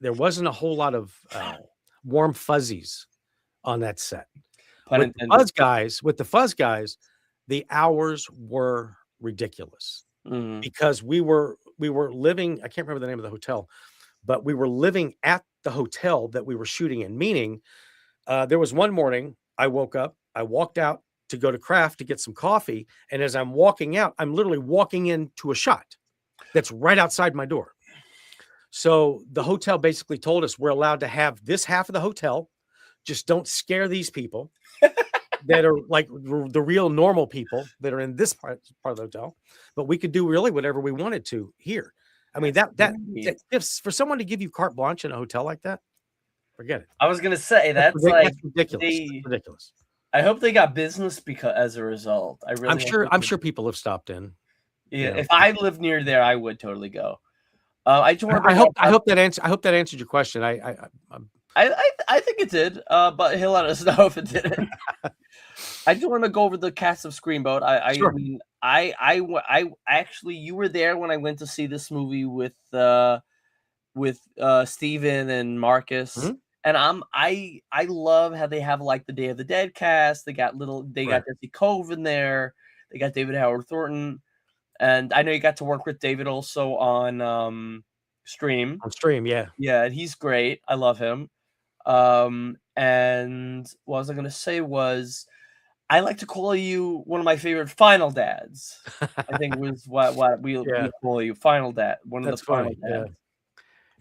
Speaker 2: There wasn't a whole lot of warm fuzzies on that set. With the Fuzz guys, the hours were ridiculous because we were living, I can't remember the name of the hotel, but we were living at the hotel that we were shooting in, meaning there was one morning I woke up, I walked out to go to Kraft to get some coffee, and as I'm walking out, I'm literally walking into a shot that's right outside my door. So the hotel basically told us we're allowed to have this half of the hotel. Just don't scare these people that are like the real normal people that are in this part of the hotel. But we could do really whatever we wanted to here. I mean, that gives for someone to give you carte blanche in a hotel like that, forget it.
Speaker 1: I was gonna say that's
Speaker 2: ridiculous. Ridiculous.
Speaker 1: I hope they got business because as a result. I really
Speaker 2: I'm sure people have stopped in.
Speaker 1: Yeah, if I lived near there, I would totally go. I just want
Speaker 2: I hope that answered your question. I
Speaker 1: think it did, but he'll let us know if it didn't. I just want to go over the cast of Screamboat.
Speaker 2: Sure.
Speaker 1: I mean, I actually, you were there when I went to see this movie with Steven and Marcus.
Speaker 2: Mm-hmm.
Speaker 1: And I love how they have like the Day of the Dead cast. They got Jesse Cove in there. They got David Howard Thornton, and I know you got to work with David also on Stream.
Speaker 2: On Stream, yeah,
Speaker 1: and he's great. I love him. And what was I gonna say was, I like to call you one of my favorite Final Dads. I think was what we call you, Final Dad. One of the Final Dads.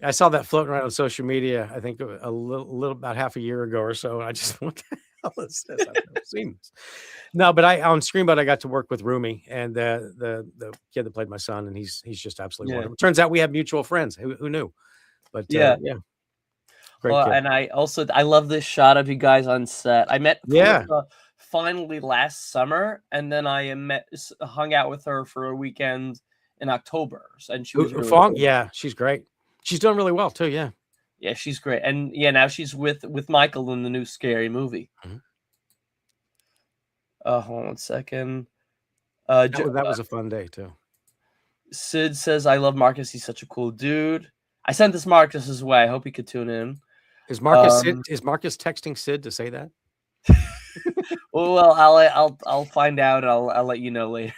Speaker 2: I saw that floating around on social media, I think a little about half a year ago or so. And I just, what the hell is this? I've never seen this. No, but on Screamboat, I got to work with Rumi and the kid that played my son, and he's just absolutely wonderful. Turns out we have mutual friends. Who knew? But great kid.
Speaker 1: And I love this shot of you guys on set. I met finally last summer, and then I hung out with her for a weekend in October, and she was really
Speaker 2: cool. Yeah, she's great. She's doing really well too. Yeah,
Speaker 1: she's great, and now she's with Michael in the new Scary movie.
Speaker 2: Mm-hmm.
Speaker 1: Hold on 1 second.
Speaker 2: That was a fun day too.
Speaker 1: Sid says, "I love Marcus. He's such a cool dude." I sent this Marcus's way. I hope he could tune in.
Speaker 2: Is Marcus texting Sid to say that?
Speaker 1: Well, I'll find out. I'll let you know later.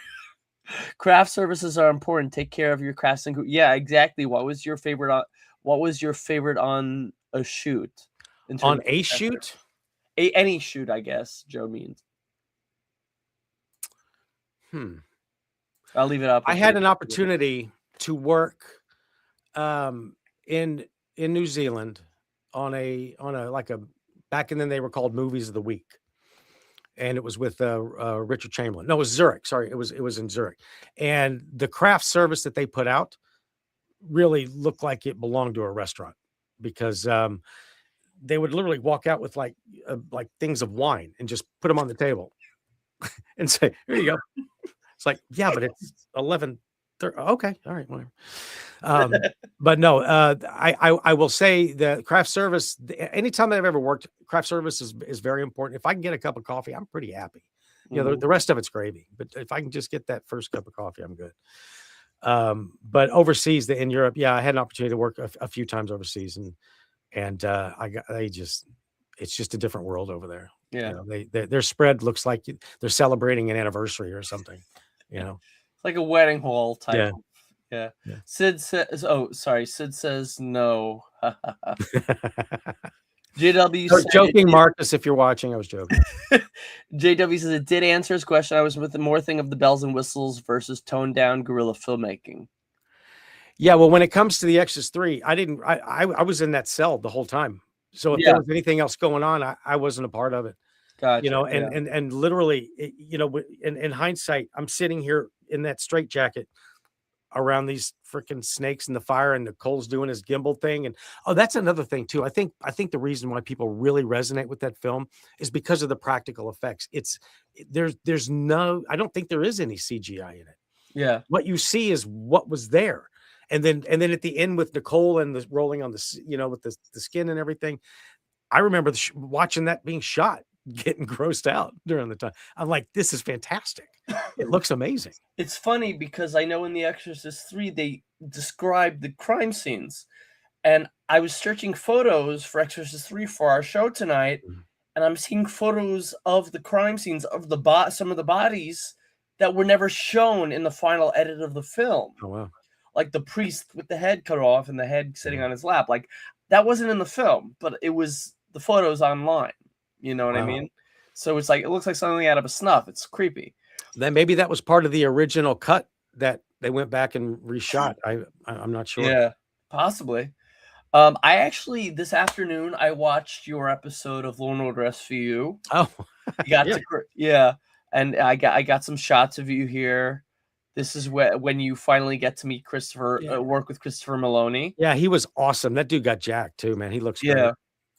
Speaker 1: Craft services are important. Take care of your crafts and yeah, exactly. What was your favorite on a shoot?
Speaker 2: On a shoot?
Speaker 1: Any shoot, I guess. Joe means. I'll leave it up.
Speaker 2: I had an opportunity to work in New Zealand on a back then they were called Movies of the Week. And it was with Richard Chamberlain. No, it was Zurich. Sorry, it was in Zurich. And the craft service that they put out really looked like it belonged to a restaurant, because they would literally walk out with like things of wine and just put them on the table and say, "Here you go." It's like, yeah, but it's 11:30. Okay, all right, whatever. But no, I will say the craft service, anytime I've ever worked, craft service is very important. If I can get a cup of coffee, I'm pretty happy. You know, the rest of it's gravy, but if I can just get that first cup of coffee, I'm good. But overseas, in Europe, I had an opportunity to work a few times overseas, and it's just a different world over there.
Speaker 1: Yeah,
Speaker 2: you know, their spread looks like they're celebrating an anniversary or something. You know,
Speaker 1: it's like a wedding hall type. Yeah. Sid says, Sid says no. JW
Speaker 2: joking, Marcus, if you're watching, I was joking.
Speaker 1: JW says it did answer his question. I was with the more thing of the bells and whistles versus toned down guerrilla filmmaking.
Speaker 2: Yeah, well, when it comes to the Exorcist III, I was in that cell the whole time. So if there was anything else going on, I wasn't a part of it.
Speaker 1: Gotcha.
Speaker 2: You know, and literally, you know, in hindsight, I'm sitting here in that straitjacket around these freaking snakes in the fire, and Nicole's doing his gimbal thing. And that's another thing too. I think the reason why people really resonate with that film is because of the practical effects. There's no, I don't think there is any CGI in it.
Speaker 1: Yeah.
Speaker 2: What you see is what was there. And then at the end with Nicole and the rolling on the, you know, with the skin and everything, I remember watching that being shot, getting grossed out during the time. I'm like, this is fantastic. It looks amazing.
Speaker 1: It's funny because I know in The Exorcist III, they described the crime scenes, and I was searching photos for Exorcist III for our show tonight, and I'm seeing photos of the crime scenes of some of the bodies that were never shown in the final edit of the film.
Speaker 2: Oh, wow.
Speaker 1: Like the priest with the head cut off and the head sitting on his lap. Like that wasn't in the film, but it was the photos online. You know what I mean? So it's like, it looks like something out of a snuff. It's creepy.
Speaker 2: Then maybe that was part of the original cut that they went back and reshot. I'm not sure.
Speaker 1: Yeah, possibly. I actually, this afternoon, I watched your episode of Law and Order SVU.
Speaker 2: Oh,
Speaker 1: and I got some shots of you here this is when you finally get to meet Christopher, work with Christopher Maloney.
Speaker 2: Yeah, he was awesome. That dude got jacked too, man. He looks great.
Speaker 1: Yeah.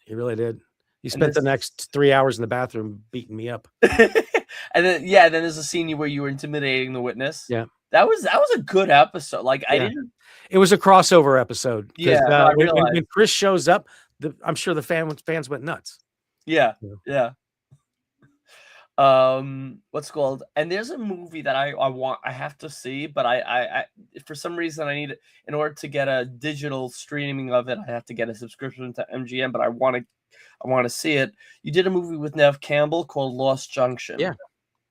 Speaker 2: He really did. He
Speaker 1: And
Speaker 2: spent the
Speaker 1: this-
Speaker 2: next 3 hours in the bathroom beating me up.
Speaker 1: And then then there's a scene where you were intimidating the witness.
Speaker 2: Yeah.
Speaker 1: That was a good episode. Like I didn't.
Speaker 2: It was a crossover episode.
Speaker 1: Yeah, no, I realized.
Speaker 2: When Chris shows up, I'm sure the fans went nuts.
Speaker 1: Yeah. What's it called? And there's a movie that I have to see, but I for some reason I need, in order to get a digital streaming of it, I have to get a subscription to MGM, but I want to see it. You did a movie with Nev Campbell called Lost Junction.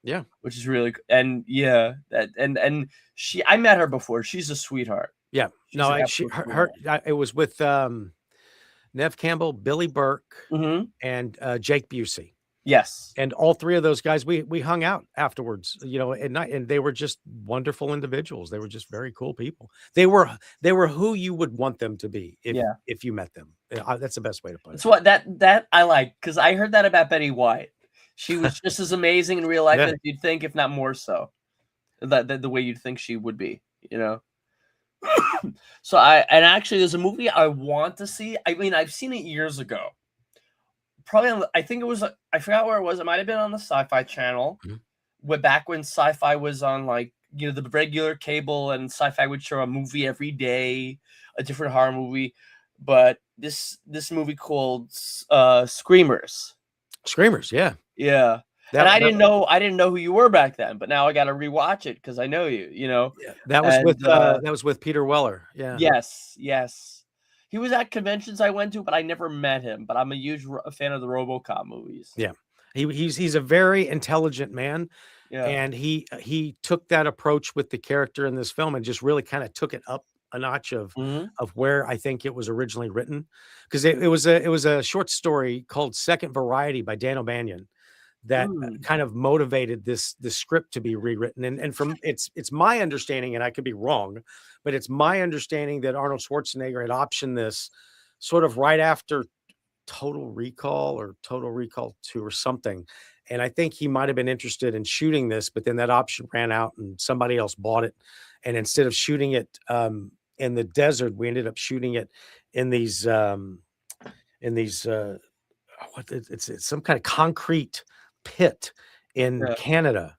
Speaker 2: Yeah.
Speaker 1: Which is really, and and I met her before. She's a sweetheart.
Speaker 2: Yeah. It was with Nev Campbell, Billy Burke, and Jake Busey.
Speaker 1: Yes.
Speaker 2: And all three of those guys, we hung out afterwards, at night, and they were just wonderful individuals. They were just very cool people. They were who you would want them to be if you met them. That's the best way to put it.
Speaker 1: That's what that I like, because I heard that about Betty White. She was just as amazing in real life as you'd think, if not more so. The way you'd think she would be, So actually there's a movie I want to see. I mean, I've seen it years ago. Probably I think it was, I forgot where it was. It might have been on the Sci-Fi Channel. Back when Sci-Fi was on, like, the regular cable, and Sci-Fi would show a movie every day, a different horror movie. But this movie called Screamers.
Speaker 2: Yeah.
Speaker 1: Yeah. And I didn't know who you were back then, but now I got to rewatch it because I know you.
Speaker 2: Yeah, that was with Peter Weller. Yeah.
Speaker 1: Yes. He was at conventions I went to, but I never met him. But I'm a huge fan of the RoboCop movies.
Speaker 2: Yeah, he's a very intelligent man. Yeah, and he took that approach with the character in this film and just really kind of took it up a notch of where I think it was originally written, because it was a short story called Second Variety by Dan O'Banion that kind of motivated this script to be rewritten. And from it's my understanding, and I could be wrong, but it's my understanding that Arnold Schwarzenegger had optioned this sort of right after Total Recall or Total Recall 2 or something. And I think he might have been interested in shooting this, but then that option ran out and somebody else bought it. And instead of shooting it in the desert, we ended up shooting it in these it's some kind of concrete pit in Canada.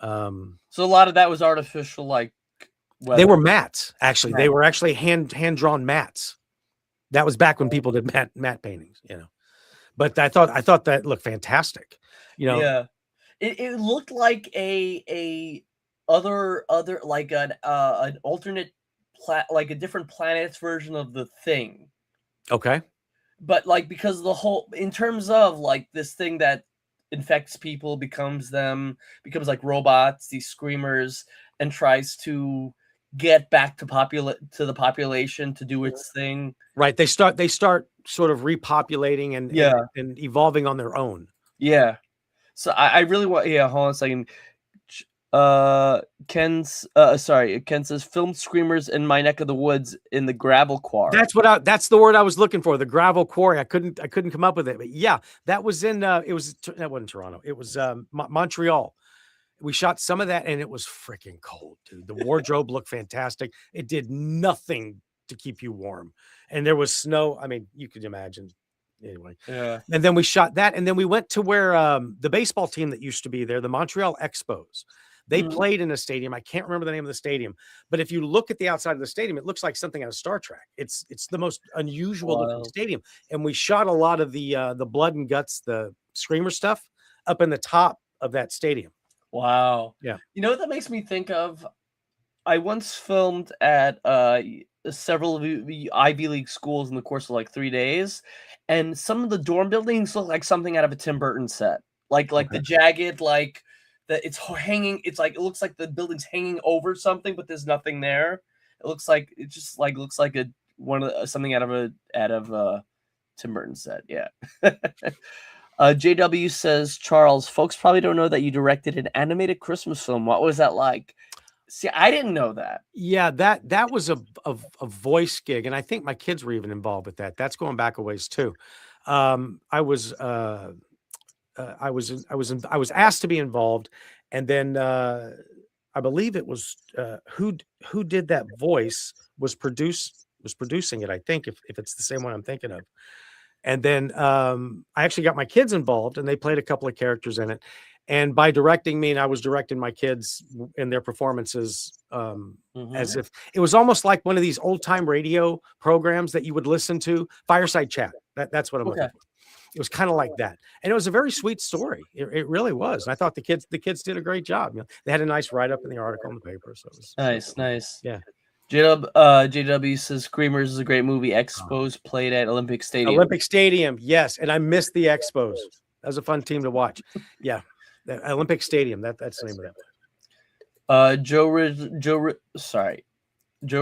Speaker 1: So a lot of that was artificial, like
Speaker 2: weather. They were mats, actually. They were actually hand drawn mats. That was back when people did matte paintings, But I thought that looked fantastic,
Speaker 1: Yeah, it looked like a other like an alternate like a different planet's version of The Thing.
Speaker 2: Okay.
Speaker 1: But like, because the whole, in terms of like this thing that infects people, becomes like robots, these screamers, and tries to get back to the population to do its thing.
Speaker 2: Right. They start sort of repopulating and evolving on their own.
Speaker 1: Yeah. So I really want, hold on a second. Ken says film Screamers in my neck of the woods in the gravel quarry.
Speaker 2: That's the word I was looking for, the gravel quarry. I couldn't come up with it, but yeah, that was that wasn't Toronto. It was Montreal. We shot some of that and it was freaking cold, dude. The wardrobe looked fantastic. It did nothing to keep you warm. And there was snow. I mean, you could imagine. Anyway.
Speaker 1: Yeah.
Speaker 2: And then we shot that. And then we went to where the baseball team that used to be there, the Montreal Expos, they played in a stadium. I can't remember the name of the stadium, but if you look at the outside of the stadium, it looks like something out of Star Trek. It's the most unusual looking stadium. And we shot a lot of the blood and guts, the screamer stuff up in the top of that stadium.
Speaker 1: Wow.
Speaker 2: Yeah.
Speaker 1: You know what that makes me think of? I once filmed at several of the Ivy League schools in the course of like 3 days, and some of the dorm buildings look like something out of a Tim Burton set. Like the jagged, like that it's hanging. It's like, it looks like the building's hanging over something, but there's nothing there. It looks like something out of a Tim Burton set. Yeah. JW says, Charles, folks probably don't know that you directed an animated Christmas film. What was that like? See, I didn't know that.
Speaker 2: Yeah, that was a voice gig, and I think my kids were even involved with that. That's going back a ways too. I was asked to be involved, and then I believe it was who did that voice was producing it. I think if it's the same one I'm thinking of. And then I actually got my kids involved, and they played a couple of characters in it. And by directing me, and I was directing my kids in their performances, as if it was almost like one of these old time radio programs that you would listen to, fireside chat. That's what I'm looking for. It was kind of like that, and it was a very sweet story. It really was. And I thought the kids did a great job. They had a nice write up in the article in the paper. So it was
Speaker 1: nice.
Speaker 2: Yeah.
Speaker 1: JW says Screamers is a great movie. Expos played at Olympic Stadium.
Speaker 2: Olympic Stadium, yes. And I missed the Expos. That was a fun team to watch. Yeah. The Olympic Stadium. That's the name of that.
Speaker 1: Joe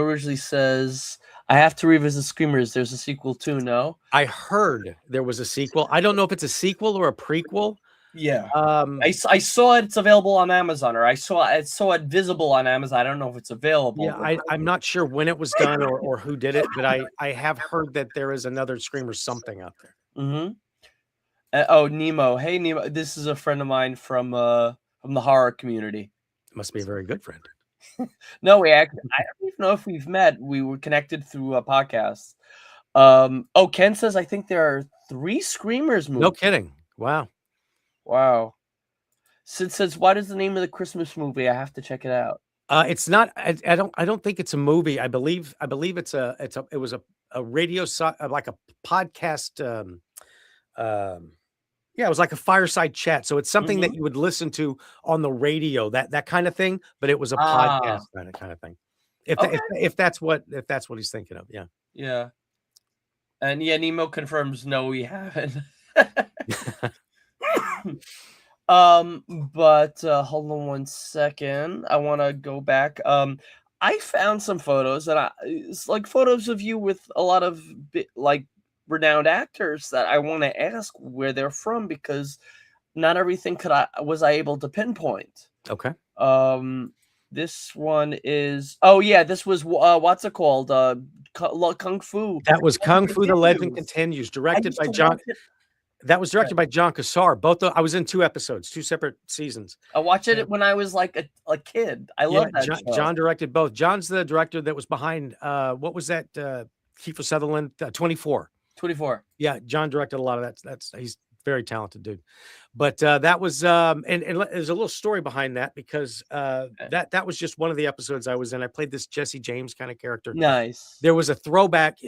Speaker 1: Ridgely says, I have to revisit Screamers. There's a sequel too, no?
Speaker 2: I heard there was a sequel. I don't know if it's a sequel or a prequel.
Speaker 1: Yeah. I saw it. It's available on Amazon, or I saw it visible on Amazon. I don't know if it's available.
Speaker 2: Yeah, I'm not sure when it was done or who did it, but I have heard that there is another Screamer something out there.
Speaker 1: Mm-hmm. Oh, Nemo. Hey, Nemo. This is a friend of mine from the horror community.
Speaker 2: Must be a very good friend.
Speaker 1: No, I don't even know if we've met. We were connected through a podcast. Ken says, I think there are 3 Screamers movies.
Speaker 2: No kidding.
Speaker 1: Wow. Sid says, what is the name of the Christmas movie? I have to check it out.
Speaker 2: It's not. I don't think it's a movie. I believe it was a radio like a podcast. Yeah, it was like a fireside chat. So it's something that you would listen to on the radio, that kind of thing. But it was a podcast kind of thing. If that's what he's thinking of, yeah.
Speaker 1: Yeah. And yeah, Nemo confirms no, we haven't. But hold on one second. I want to go back. I found some photos, and it's like photos of you with a lot of renowned actors that I want to ask where they're from, because not everything was I able to pinpoint.
Speaker 2: Okay.
Speaker 1: This one is this was what's it called? Kung Fu.
Speaker 2: That was Kung Fu: The Legend Continues, directed by John. That was directed by John Cassar. I was in 2 episodes, 2 separate seasons.
Speaker 1: I watched it when I was like a kid. I love that show.
Speaker 2: John directed both. John's the director that was behind what was that? Kiefer Sutherland, 24.
Speaker 1: 24.
Speaker 2: Yeah, John directed a lot of that. He's a very talented dude. But that was and there's a little story behind that, because that was just one of the episodes I was in. I played this Jesse James kind of character.
Speaker 1: Nice.
Speaker 2: There was a throwback.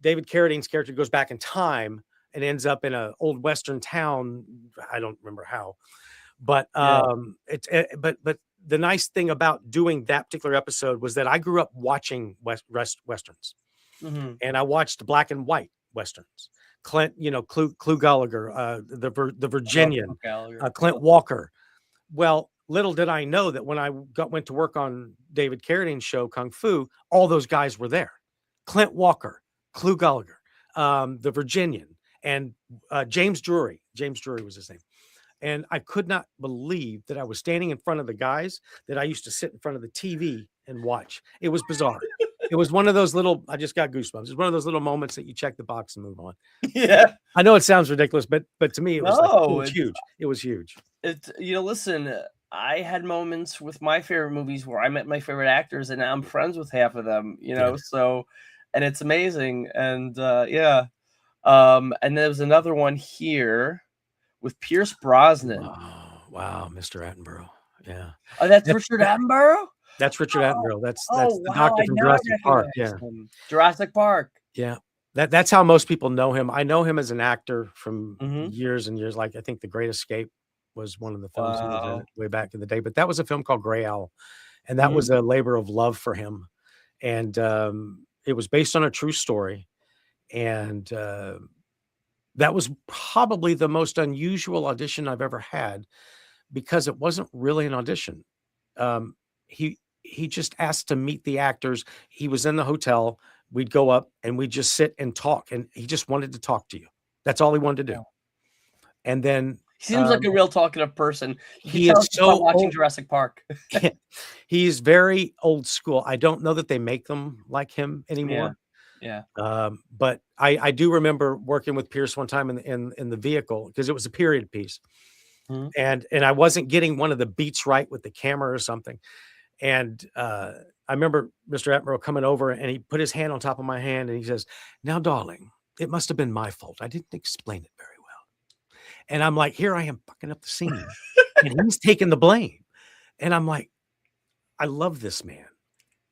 Speaker 2: David Carradine's character goes back in time and ends up in an old Western town. I don't remember how, but but the nice thing about doing that particular episode was that I grew up watching Westerns. And I watched black and white Westerns. Clint, Clu Gallagher, the Virginian, Clint Walker. Well, little did I know that when I went to work on David Carradine's show, Kung Fu, all those guys were there. Clint Walker, Clu Gallagher, the Virginian, and James Drury. James Drury was his name. And I could not believe that I was standing in front of the guys that I used to sit in front of the TV and watch. It was bizarre. It was one of those little, I just got goosebumps. It was one of those little moments that you check the box and move on.
Speaker 1: Yeah.
Speaker 2: I know it sounds ridiculous, but to me, it was huge. It was huge.
Speaker 1: Listen, I had moments with my favorite movies where I met my favorite actors, and I'm friends with half of them, so, and it's amazing. And and there's another one here with Pierce Brosnan.
Speaker 2: Oh, wow. Mr. Attenborough. Yeah.
Speaker 1: Oh, that's Richard Attenborough?
Speaker 2: That's Richard Attenborough. That's the doctor from Jurassic Park. Yeah.
Speaker 1: Jurassic Park.
Speaker 2: Yeah. That's how most people know him. I know him as an actor from years and years. Like, I think The Great Escape was one of the films he was in way back in the day. But that was a film called Gray Owl. And that was a labor of love for him. And it was based on a true story. And that was probably the most unusual audition I've ever had, because it wasn't really an audition. He just asked to meet the actors. He was in the hotel. We'd go up and we'd just sit and talk. And he just wanted to talk to you. That's all he wanted to do. And then
Speaker 1: he seems like a real talkative person.
Speaker 2: He is so
Speaker 1: watching Jurassic Park.
Speaker 2: He's very old school. I don't know that they make them like him anymore.
Speaker 1: Yeah.
Speaker 2: But I do remember working with Pierce one time in the vehicle, because it was a period piece. and I wasn't getting one of the beats right with the camera or something. And I remember Mr. Attenborough coming over, and he put his hand on top of my hand, and he says, "Now, darling, it must have been my fault. I didn't explain it very well." And I'm like, here I am fucking up the scene, and he's taking the blame. And I'm like, I love this man.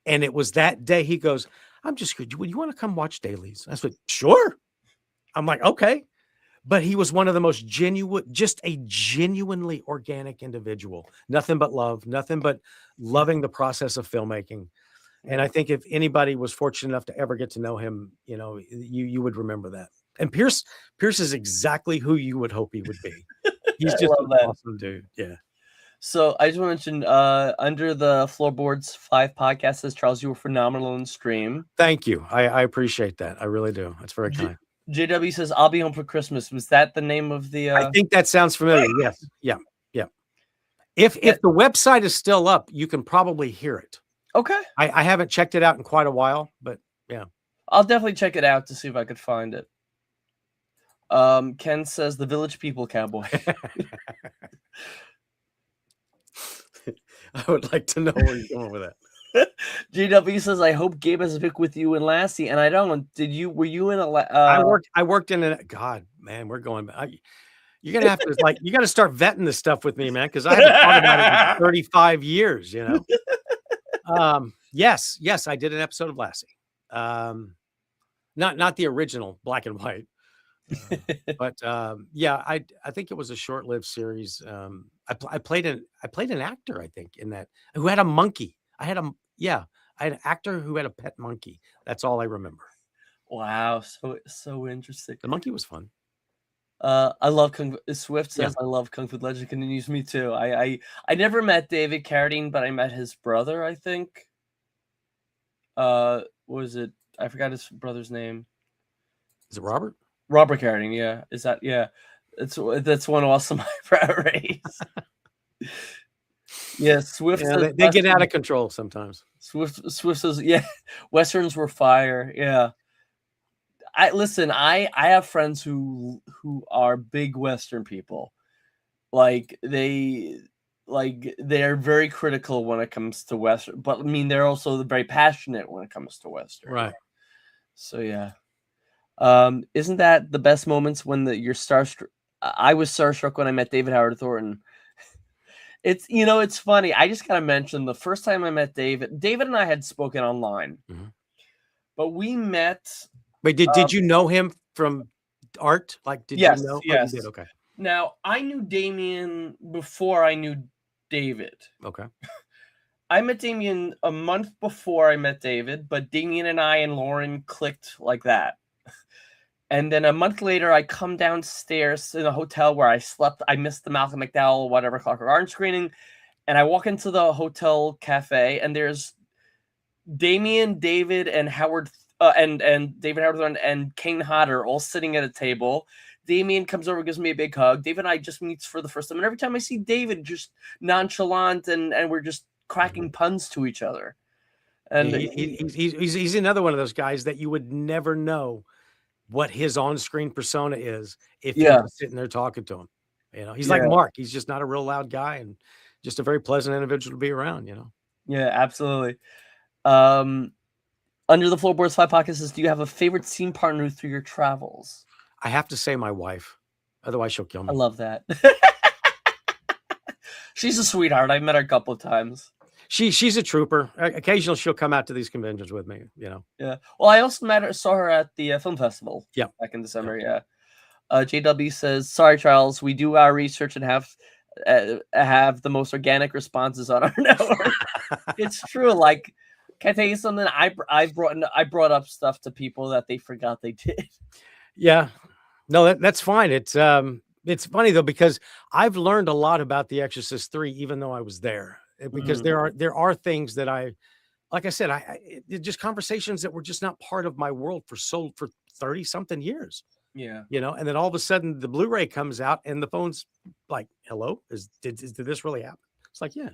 Speaker 2: And it was that day he goes, "I'm just good. Would you want to come watch dailies?" I said, "Sure." I'm like, okay. But he was one of the most genuine, just a genuinely organic individual. Nothing but love, nothing but loving the process of filmmaking. And I think if anybody was fortunate enough to ever get to know him, you know, you would remember that. And Pierce is exactly who you would hope he would be. He's just an awesome dude. Yeah.
Speaker 1: So I just want to mention, under the Floorboards 5 podcast says, Charles, you were phenomenal in stream.
Speaker 2: Thank you. I appreciate that. I really do. That's very kind.
Speaker 1: JW says, I'll be home for Christmas. Was that the name of the...
Speaker 2: I think that sounds familiar. Yes. Yeah. Yeah. If the website is still up, you can probably hear it.
Speaker 1: Okay.
Speaker 2: I haven't checked it out in quite a while, but yeah.
Speaker 1: I'll definitely check it out to see if I could find it. Ken says, the Village People Cowboy.
Speaker 2: I would like to know where you're going with that.
Speaker 1: GW says, I hope Gabe has a pic with you and Lassie. And I don't. Were you in a?
Speaker 2: I worked in a. God, man, we're going. You're gonna have to you got to start vetting this stuff with me, man, because I haven't thought about it in 35 years. You know. Yes, I did an episode of Lassie. Not the original black and white. But yeah, I think it was a short-lived series. I played an actor, I think, in that, who had a monkey. I had an actor who had a pet monkey. That's all I remember.
Speaker 1: Wow, so interesting.
Speaker 2: The monkey was fun.
Speaker 1: I love Swift says, I love Kung Fu Legend continues. Me too. I never met David Carradine, but I met his brother, I think. What was it? I forgot his brother's name.
Speaker 2: Is it Robert?
Speaker 1: Robert Carradine, yeah. Is that, yeah. That's one awesome eyebrow raise. Yeah, Swift says,
Speaker 2: they get out of control sometimes.
Speaker 1: Swift says, yeah, Westerns were fire. Yeah. I have friends who are big Western people. They're very critical when it comes to Western, but I mean they're also very passionate when it comes to Western.
Speaker 2: Right.
Speaker 1: So yeah. Isn't that the best moments when you're starstruck? I was starstruck when I met David Howard Thornton. It's funny. I just gotta mention the first time I met David and I had spoken online, but we met.
Speaker 2: Wait, did you know him from art? Did you know?
Speaker 1: Yes.
Speaker 2: Oh, you did? Okay.
Speaker 1: Now I knew Damien before I knew David.
Speaker 2: Okay.
Speaker 1: I met Damien a month before I met David, but Damien and I and Lauren clicked like that. And then a month later, I come downstairs in a hotel where I slept. I missed the Malcolm McDowell, whatever, Clockwork Orange screening. And I walk into the hotel cafe, and there's Damien, David, and Howard, and David Howard Thornton and Kane Hodder all sitting at a table. Damien comes over, gives me a big hug. David and I just meets for the first time. And every time I see David, just nonchalant, and we're just cracking puns to each other. And
Speaker 2: he's another one of those guys that you would never know what his on-screen persona is if you're sitting there talking to him. He's like Mark. He's just not a real loud guy and just a very pleasant individual to be around,
Speaker 1: Yeah, absolutely. Under the Floorboards 5 podcast says, do you have a favorite scene partner through your travels?
Speaker 2: I have to say my wife. Otherwise she'll kill me.
Speaker 1: I love that. She's a sweetheart. I've met her a couple of times.
Speaker 2: She's a trooper. Occasionally she'll come out to these conventions with me,
Speaker 1: Yeah. Well, I also saw her at the film festival.
Speaker 2: Yeah.
Speaker 1: Back in December. Yeah. JW says, sorry, Charles, we do our research and have the most organic responses on our network. It's true. Can I tell you something? I brought up stuff to people that they forgot they did.
Speaker 2: Yeah. No, that's fine. It's funny though, because I've learned a lot about The Exorcist III, even though I was there. Because there are things that like I said, just conversations that were just not part of my world for 30 something years.
Speaker 1: Yeah.
Speaker 2: And then all of a sudden the Blu-ray comes out and the phone's like, hello, did this really happen? It's like, yeah.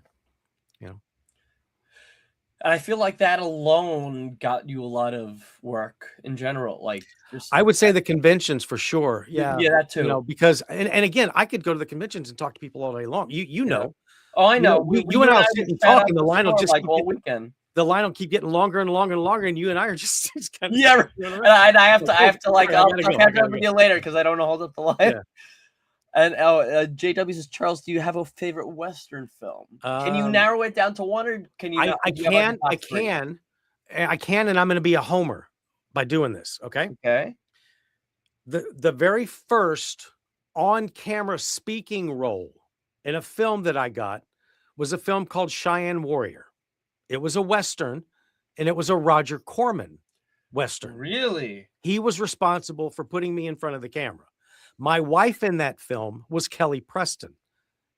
Speaker 1: And I feel like that alone got you a lot of work in general. Like, just
Speaker 2: I would say the conventions for sure. Yeah.
Speaker 1: yeah, that too.
Speaker 2: Because and again, I could go to the conventions and talk to people all day long. You
Speaker 1: Yeah.
Speaker 2: know,
Speaker 1: Oh, I know.
Speaker 2: you
Speaker 1: You
Speaker 2: and
Speaker 1: and
Speaker 2: I'll
Speaker 1: I
Speaker 2: sit
Speaker 1: would
Speaker 2: and
Speaker 1: chat
Speaker 2: talk,
Speaker 1: out
Speaker 2: and the
Speaker 1: the
Speaker 2: line will
Speaker 1: storm
Speaker 2: just
Speaker 1: like all weekend.
Speaker 2: the line will keep getting longer and longer and longer, and you and I are just kind of
Speaker 1: Yeah, and I have to like
Speaker 2: sorry, I
Speaker 1: I'll
Speaker 2: gotta go.
Speaker 1: catch up with you later because I don't want to hold up the line.
Speaker 2: Yeah.
Speaker 1: And JW says, Charles, do you have a favorite Western film? Can you narrow it down to one, or can you not?
Speaker 2: I
Speaker 1: Do you have, like, a
Speaker 2: can,
Speaker 1: top
Speaker 2: I
Speaker 1: three?
Speaker 2: can, I can, and I'm going to be a homer by doing this. Okay.
Speaker 1: Okay.
Speaker 2: The very first on camera speaking role in a film that I got was a film called Cheyenne Warrior. It was a Western, and it was a Roger Corman Western.
Speaker 1: Really?
Speaker 2: He was responsible for putting me in front of the camera. My wife in that film was Kelly Preston.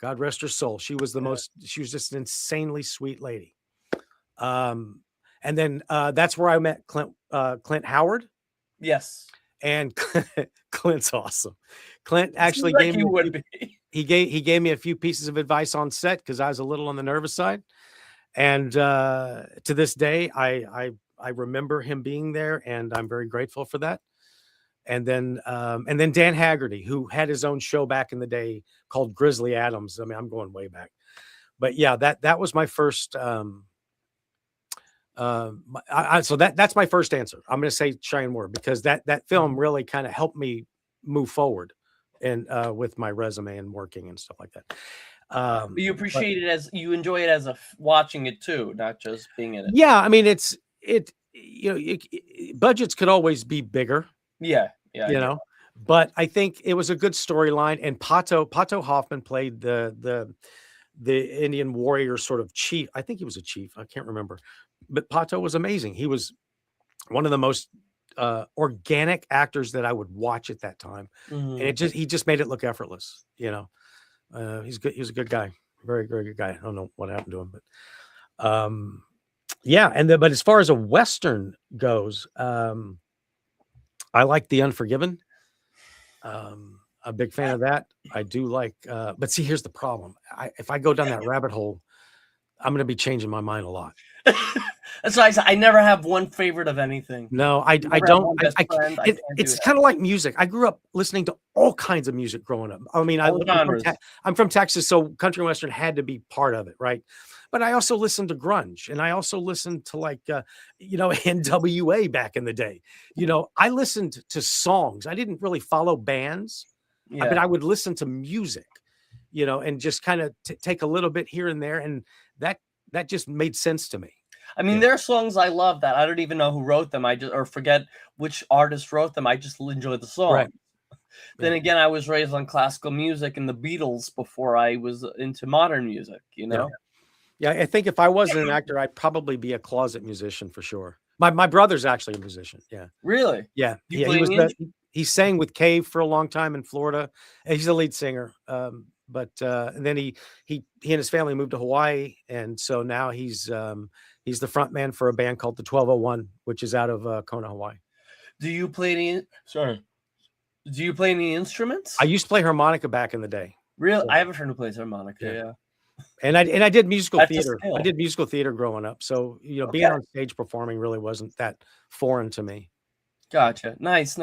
Speaker 2: God rest her soul. She was she was just an insanely sweet lady. And then that's where I met Clint Howard.
Speaker 1: Yes.
Speaker 2: And Clint's awesome. Clint actually
Speaker 1: Like
Speaker 2: gave me
Speaker 1: he
Speaker 2: he gave me a few pieces of advice on set because I was a little on the nervous side. And to this day, I remember him being there, and I'm very grateful for that. And then Dan Haggerty, who had his own show back in the day called Grizzly Adams. I mean, I'm going way back, but yeah, that was my first. So that's my first answer. I'm going to say Cheyenne Ward because that film really kind of helped me move forward and with my resume and working and stuff like that.
Speaker 1: You appreciate it as you enjoy it as watching it too, not just being in it.
Speaker 2: Yeah, I mean budgets could always be bigger.
Speaker 1: Yeah,
Speaker 2: but I think it was a good storyline. And Pato Hoffman played the Indian warrior sort of chief. I think he was a chief. I can't remember, but Pato was amazing. He was one of the most organic actors that I would watch at that time.
Speaker 1: Mm-hmm.
Speaker 2: And he just made it look effortless. He's good. He was a good guy. Very, very good guy. I don't know what happened to him, but yeah. But as far as a Western goes, I like The Unforgiven. A big fan of that. I do like, but see, here's the problem. If I go down that rabbit hole, I'm going to be changing my mind a lot.
Speaker 1: That's why I said I never have one favorite of anything.
Speaker 2: No, I don't. It's kind of like music. I grew up listening to all kinds of music growing up. I mean, I'm from Texas, so country and Western had to be part of it, right? But I also listened to grunge, and I also listened to NWA back in the day. I listened to songs. I didn't really follow bands, but I would listen to music, and just kind of take a little bit here and there, and that just made sense to me.
Speaker 1: I mean, there are songs I love that I don't even know who wrote them. Or forget which artist wrote them. I just enjoy the song.
Speaker 2: Right.
Speaker 1: Then again, I was raised on classical music and the Beatles before I was into modern music.
Speaker 2: Yeah, I think if I wasn't an actor, I'd probably be a closet musician for sure. My brother's actually a musician. Yeah.
Speaker 1: Really?
Speaker 2: Yeah. He sang with Cave for a long time in Florida. He's a lead singer. But then he and his family moved to Hawaii, and so now he's the front man for a band called the 1201, which is out of Kona, Hawaii.
Speaker 1: Do you play any? Sorry. Do you play any instruments?
Speaker 2: I used to play harmonica back in the day.
Speaker 1: Really? Yeah. I have a friend who plays harmonica. Yeah.
Speaker 2: And I did musical theater. I did musical theater growing up, so being on stage performing really wasn't that foreign to me.
Speaker 1: Gotcha. Nice.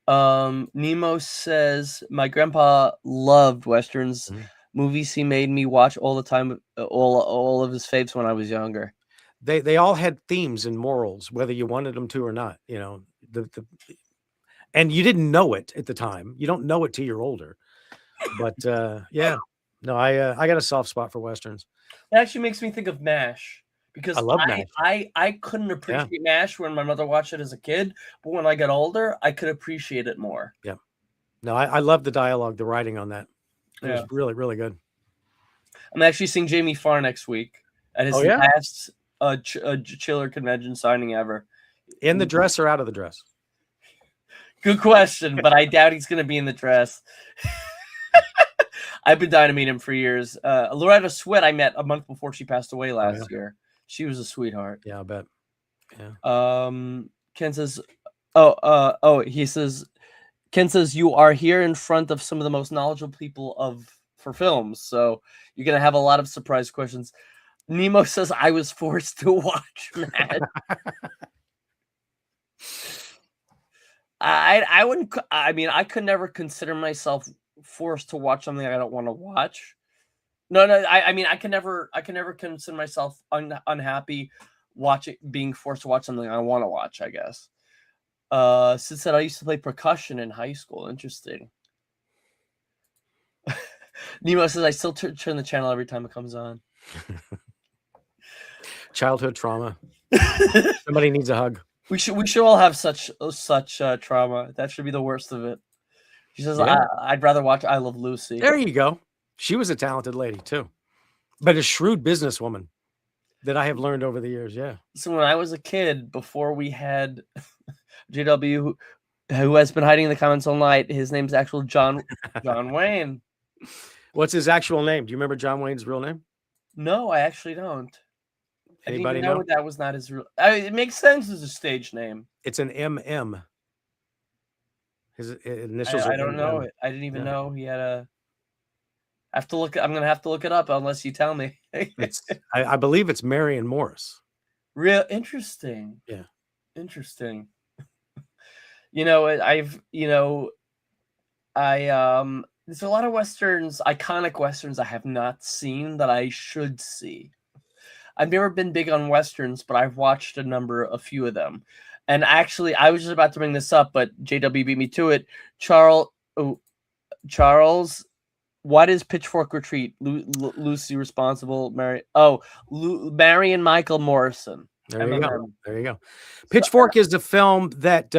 Speaker 1: Nemo says my grandpa loved Westerns. Mm-hmm. Movies he made me watch all the time, all of his faves when I was younger.
Speaker 2: They all had themes and morals, whether you wanted them to or not. And you didn't know it at the time. You don't know it till you're older. But yeah, no, I got a soft spot for Westerns.
Speaker 1: It actually makes me think of MASH. Because
Speaker 2: I love MASH.
Speaker 1: I couldn't appreciate MASH when my mother watched it as a kid, but when I got older, I could appreciate it more.
Speaker 2: Yeah. No, I love the dialogue, the writing on that. It was really, really good.
Speaker 1: I'm actually seeing Jamie Farr next week at his last Chiller convention signing ever.
Speaker 2: In the dress or out of the dress?
Speaker 1: Good question, but I doubt he's going to be in the dress. I've been dying to meet him for years. Loretta Swit I met a month before she passed away last year. She was a sweetheart.
Speaker 2: Yeah, I bet.
Speaker 1: Yeah. Ken says, he says, Ken says you are here in front of some of the most knowledgeable people for films, so you're gonna have a lot of surprise questions. Nemo says I was forced to watch Mad. I wouldn't. I mean, I could never consider myself forced to watch something I don't want to watch. No. I mean, I can never consider myself unhappy being forced to watch something I want to watch. I guess. Sid said I used to play percussion in high school. Interesting. Nemo says I still turn the channel every time it comes on.
Speaker 2: Childhood trauma. Somebody needs a hug.
Speaker 1: We should all have such trauma. That should be the worst of it. She says,
Speaker 2: Yeah.
Speaker 1: I'd rather watch I Love Lucy.
Speaker 2: There you go. She was a talented lady too, but a shrewd businesswoman that I have learned over the years. Yeah.
Speaker 1: So when I was a kid, before we had JW, who has been hiding in the comments all night, his name's actual John Wayne.
Speaker 2: What's his actual name? Do you remember John Wayne's real name?
Speaker 1: No, I actually don't.
Speaker 2: Anybody
Speaker 1: I didn't even know that was not his real. it makes sense as a stage name.
Speaker 2: It's an MM. His initials are
Speaker 1: I don't know it. I didn't even know he had a. I'm gonna have to look it up unless you tell me.
Speaker 2: I believe it's Marion Morris.
Speaker 1: Real interesting.
Speaker 2: Yeah.
Speaker 1: Interesting. There's a lot of westerns, iconic westerns I have not seen that I should see. I've never been big on westerns, but I've watched a few of them. And actually, I was just about to bring this up, but JW beat me to it. Charles, what is Pitchfork Retreat? Lucy responsible. Mary and Michael Morrison.
Speaker 2: There you go. There you go. Pitchfork is the film that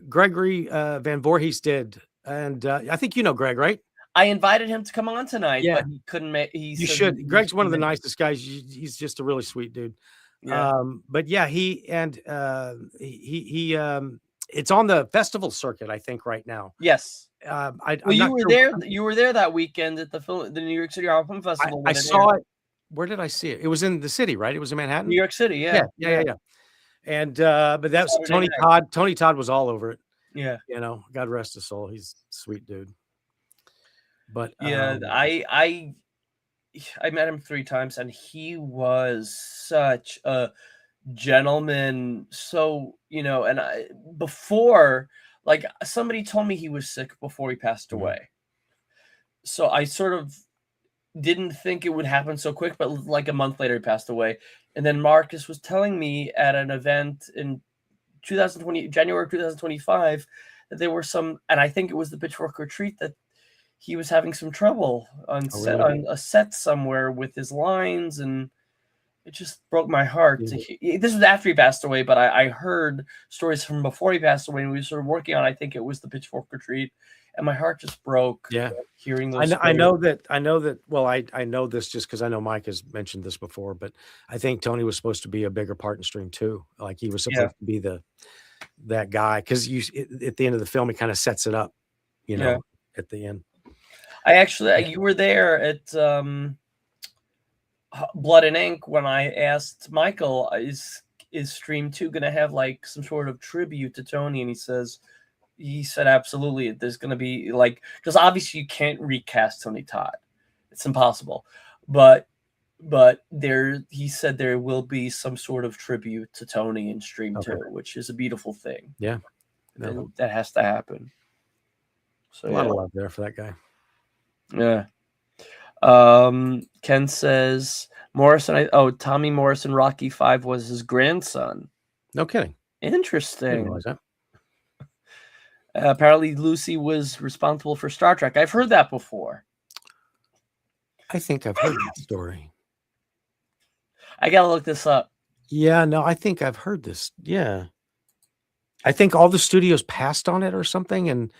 Speaker 2: Gregory Van Voorhees did, and I think you know Greg, right?
Speaker 1: I invited him to come on tonight, but he couldn't make. You
Speaker 2: should. Greg's one of the nicest guys. He's just a really sweet dude. Yeah. But yeah, it's on the festival circuit, I think, right now.
Speaker 1: Yes. You were there that weekend at the New York City Horror Film Festival.
Speaker 2: I saw it. Where did I see it? It was in the city, right? It was in Manhattan,
Speaker 1: New York City. Yeah.
Speaker 2: And but that's Tony Todd. Tony Todd was all over it.
Speaker 1: Yeah.
Speaker 2: God rest his soul. He's a sweet dude. But
Speaker 1: yeah, I met him 3 times, and he was such a gentleman. So and before, like, somebody told me he was sick before he passed away. So I sort of didn't think it would happen so quick, but like a month later he passed away. And then Marcus was telling me at an event in January of 2025 that there were some, and I think it was the Pitchfork Retreat, that he was having some trouble on a set somewhere with his lines, and it just broke my heart. This was after he passed away, but I heard stories from before he passed away, and we were sort of working on, I think it was the Pitchfork Retreat, and my heart just broke.
Speaker 2: Yeah,
Speaker 1: hearing those.
Speaker 2: I know that. Well, I know this just because I know Mike has mentioned this before, but I think Tony was supposed to be a bigger part in Stream 2. Like, he was supposed to be that guy, because at the end of the film he kind of sets it up, at the end.
Speaker 1: You were there at Blood and Ink when I asked Michael, is Stream 2 going to have like some sort of tribute to Tony? And he said absolutely. There's going to be, like, because obviously you can't recast Tony Todd, it's impossible. But he said there will be some sort of tribute to Tony in Stream 2, which is a beautiful thing.
Speaker 2: Yeah,
Speaker 1: that has to happen. So
Speaker 2: a lot of love there for that guy.
Speaker 1: Yeah. Ken says Morrison. Tommy Morrison, Rocky V was his grandson.
Speaker 2: No kidding.
Speaker 1: Interesting.
Speaker 2: I didn't realize that.
Speaker 1: Apparently, Lucy was responsible for Star Trek. I've heard that before.
Speaker 2: I think I've heard that story.
Speaker 1: I gotta look this up.
Speaker 2: Yeah, no, I think I've heard this. Yeah, I think all the studios passed on it or something, and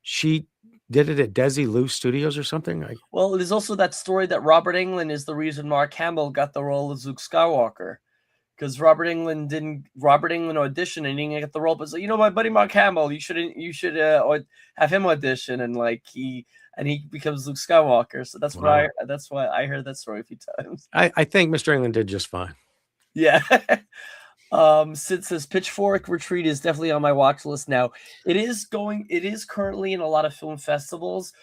Speaker 2: she did it at Desi Lou Studios or something.
Speaker 1: Well, there's also that story that Robert Englund is the reason Mark Hamill got the role of Luke Skywalker, because Robert Englund audition and he didn't get the role, but my buddy Mark Hamill, you should have him audition, and he becomes Luke Skywalker. So that's why I heard that story a few times.
Speaker 2: I think Mr. Englund did just fine.
Speaker 1: Yeah. Sid says Pitchfork Retreat is definitely on my watch list now. It is currently in a lot of film festivals.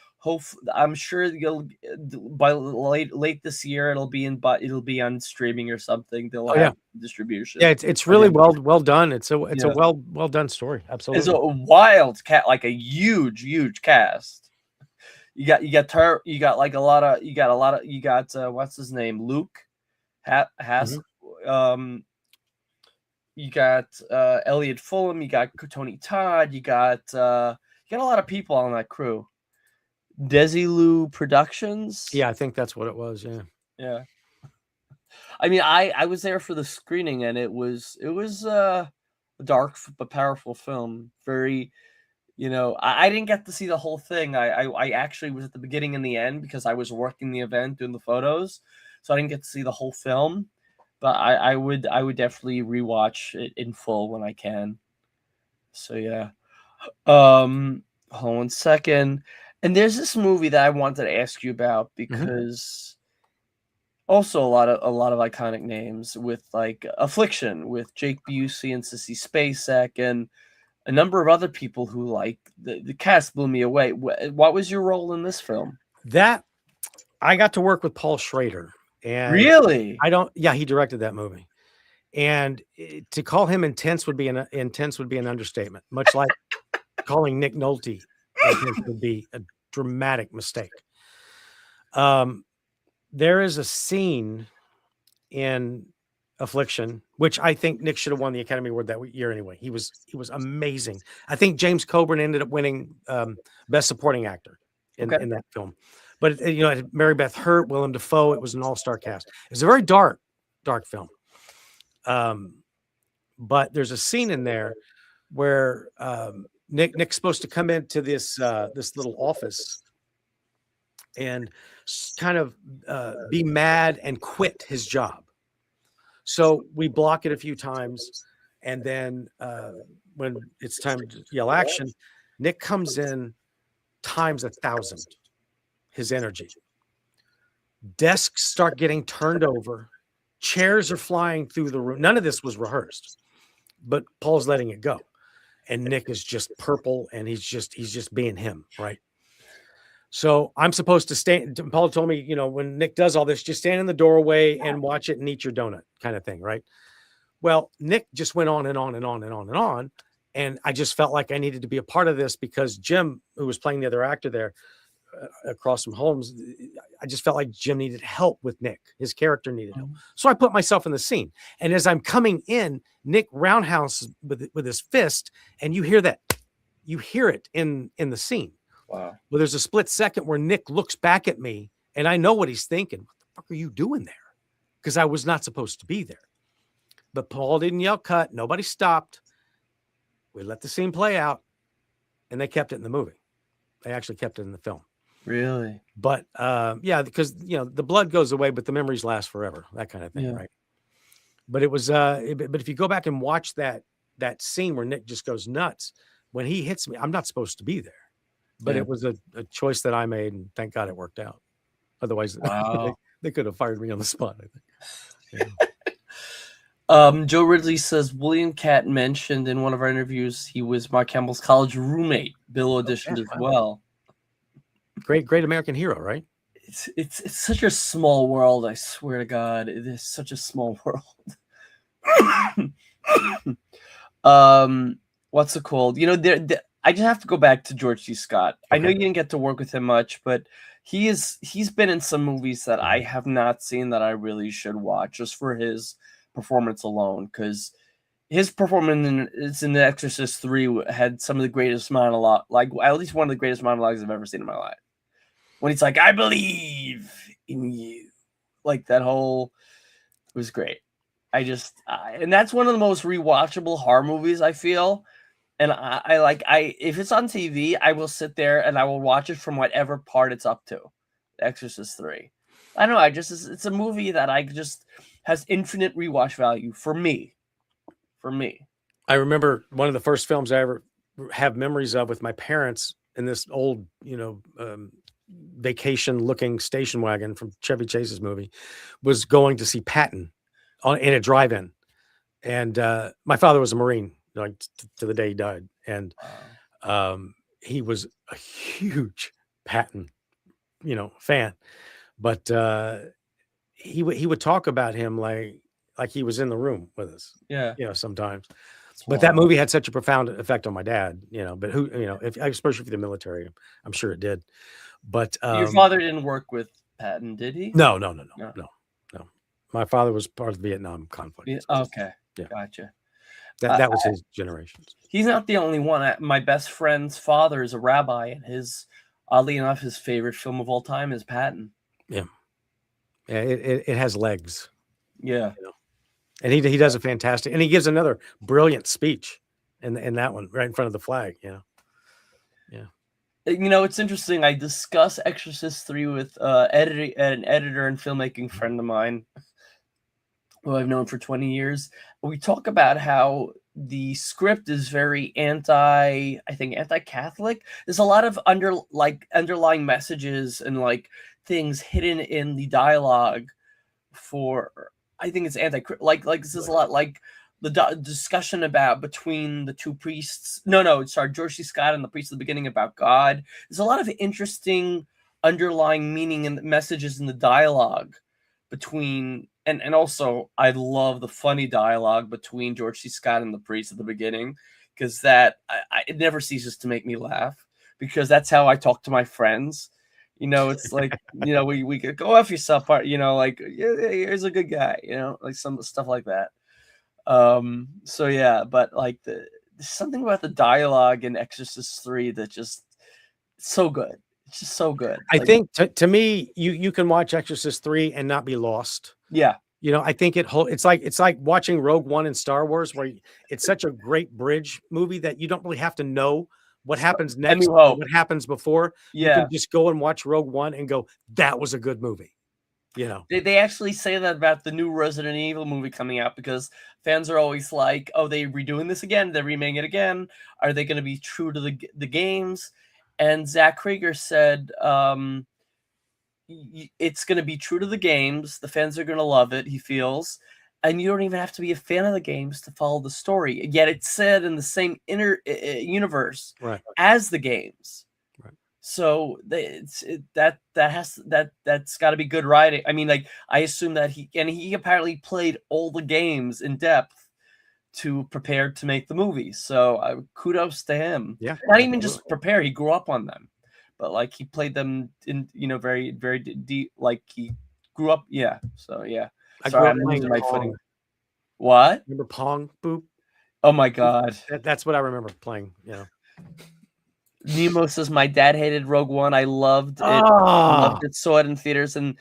Speaker 1: I'm sure you'll by late this year it'll be on streaming or something. They'll
Speaker 2: Oh yeah,
Speaker 1: have distribution.
Speaker 2: yeah. It's
Speaker 1: by the
Speaker 2: really
Speaker 1: end of the
Speaker 2: well done. It's a
Speaker 1: Yeah.
Speaker 2: well done story.
Speaker 1: It's
Speaker 2: Absolutely.
Speaker 1: a wild cat, like a huge cast. You got like a lot of what's his name, Luke has you got Elliot Fulham, you got Tony Todd, you got a lot of people on that crew. Desilu Productions.
Speaker 2: Yeah, I think that's what it was. Yeah.
Speaker 1: Yeah. I mean, I was there for the screening, and it was a dark but powerful film. Very, I didn't get to see the whole thing. I actually was at the beginning and the end because I was working the event doing the photos, so I didn't get to see the whole film. But I would definitely rewatch it in full when I can. So yeah. Hold on 1 second. And there's this movie that I wanted to ask you about because also a lot of iconic names with like Affliction with Jake Busey and Sissy Spacek and a number of other people who like the cast blew me away. What was your role in this film?
Speaker 2: That I got to work with Paul Schrader. And
Speaker 1: really?
Speaker 2: yeah, he directed that movie. And to call him intense would be an understatement, much like calling Nick Nolte would be a dramatic mistake. There is a scene in Affliction, which I think Nick should have won the Academy Award that year anyway. He was amazing. I think James Coburn ended up winning Best Supporting Actor in that film. But Mary Beth Hurt, Willem Dafoe, it was an all-star cast. It's a very dark film. But there's a scene in there where Nick's supposed to come into this little office and kind of be mad and quit his job. So we block it a few times, and then when it's time to yell action, Nick comes in times 1,000 his energy. Desks start getting turned over. Chairs are flying through the room. None of this was rehearsed, but Paul's letting it go. And Nick is just purple, and he's just being him, right? So I'm supposed to stand. Paul told me, when Nick does all this, just stand in the doorway and watch it and eat your donut kind of thing, right? Well, Nick just went on and on and on and on and on. And I just felt like I needed to be a part of this because Jim, who was playing the other actor there, across from Holmes, I just felt like Jim needed help with Nick. His character needed help. So I put myself in the scene. And as I'm coming in, Nick roundhouse with his fist, and you hear it in the scene.
Speaker 1: Wow.
Speaker 2: Well, there's a split second where Nick looks back at me, and I know what he's thinking. What the fuck are you doing there? Because I was not supposed to be there. But Paul didn't yell cut. Nobody stopped. We let the scene play out, and they kept it in the movie. They actually kept it in the film.
Speaker 1: Really?
Speaker 2: But yeah, because the blood goes away, but the memories last forever. That kind of thing, right? But it was but if you go back and watch that scene where Nick just goes nuts when he hits me, I'm not supposed to be there. But it was a choice that I made, and thank God it worked out. Otherwise, they could have fired me on the spot, I think. Yeah.
Speaker 1: Joe Ridley says William Catt mentioned in one of our interviews he was Mark Hamill's college roommate. Bill auditioned as well.
Speaker 2: Great American hero, right?
Speaker 1: It's such a small world. I swear to God, it is such a small world. What's it called? I just have to go back to George C. Scott. Okay. I know you didn't get to work with him much, but he's been in some movies that I have not seen that I really should watch just for his performance alone, because his performance in The Exorcist III had some of the greatest monologue, like at least one of the greatest monologues I've ever seen in my life. When he's like, "I believe in you," like that whole, it was great. And that's one of the most rewatchable horror movies I feel. And if it's on TV, I will sit there and I will watch it from whatever part it's up to. The Exorcist III. I don't know. It's a movie that has infinite rewatch value for me.
Speaker 2: I remember one of the first films I ever have memories of with my parents in this old, vacation-looking station wagon from Chevy Chase's movie was going to see Patton in a drive-in. And my father was a Marine, like to the day he died, and he was a huge Patton, fan. But he would talk about him like he was in the room with us,
Speaker 1: Yeah.
Speaker 2: sometimes.
Speaker 1: It's
Speaker 2: But that
Speaker 1: wild.
Speaker 2: movie had such a profound effect on my dad, but who, especially for the military, I'm sure it did. But
Speaker 1: Your father didn't work with Patton, did he?
Speaker 2: no. My father was part of the Vietnam conflict.
Speaker 1: Yeah,
Speaker 2: So,
Speaker 1: okay.
Speaker 2: yeah.
Speaker 1: Gotcha.
Speaker 2: That was his generation.
Speaker 1: He's not the only one. My best friend's father is a rabbi, and oddly enough, his favorite film of all time is Patton.
Speaker 2: Yeah. Yeah, it has legs.
Speaker 1: Yeah.
Speaker 2: And he does a fantastic, and he gives another brilliant speech in that one right in front of the flag. Yeah.
Speaker 1: It's interesting. I discuss Exorcist III with an editor and filmmaking friend of mine who I've known for 20 years. We talk about how the script is very anti-Catholic. There's a lot of underlying messages and things hidden in the dialogue I think it's this is a lot like the discussion about between the two priests. Sorry, George C. Scott and the priest at the beginning about God. There's a lot of interesting underlying meaning and messages in the dialogue between, and also I love the funny dialogue between George C. Scott and the priest at the beginning, because it never ceases to make me laugh, because that's how I talk to my friends. It's like, we could go off yourself part, yeah, here's a good guy, like some stuff like that. So yeah, but there's something about the dialogue in Exorcist 3 that just so good. It's just so good.
Speaker 2: I think to me, you can watch Exorcist 3 and not be lost.
Speaker 1: Yeah.
Speaker 2: I think it's like watching Rogue One and Star Wars, where it's such a great bridge movie that you don't really have to know what happens next or what happens before.
Speaker 1: Yeah.
Speaker 2: You can just go and watch Rogue One and go, that was a good movie.
Speaker 1: They actually say that about the new Resident Evil movie coming out, because fans are always like, oh, they redoing this again, they're remaking it again, are they going to be true to the games? And Zach Krieger said it's going to be true to the games, the fans are going to love it, he feels, and you don't even have to be a fan of the games to follow the story, yet it's set in the same inner universe as the games. So that's got to be good writing. I mean, I assume that he apparently played all the games in depth to prepare to make the movie. So kudos to him.
Speaker 2: Yeah,
Speaker 1: not even just prepare; he grew up on them, but he played them in very very deep. He grew up. Yeah. So yeah.
Speaker 2: Sorry, I'm losing my footing.
Speaker 1: What?
Speaker 2: Remember Pong? Boop.
Speaker 1: Oh my God.
Speaker 2: That's what I remember playing.
Speaker 1: Nemo says, my dad hated Rogue One. I loved it. Loved it. Saw it in theaters, and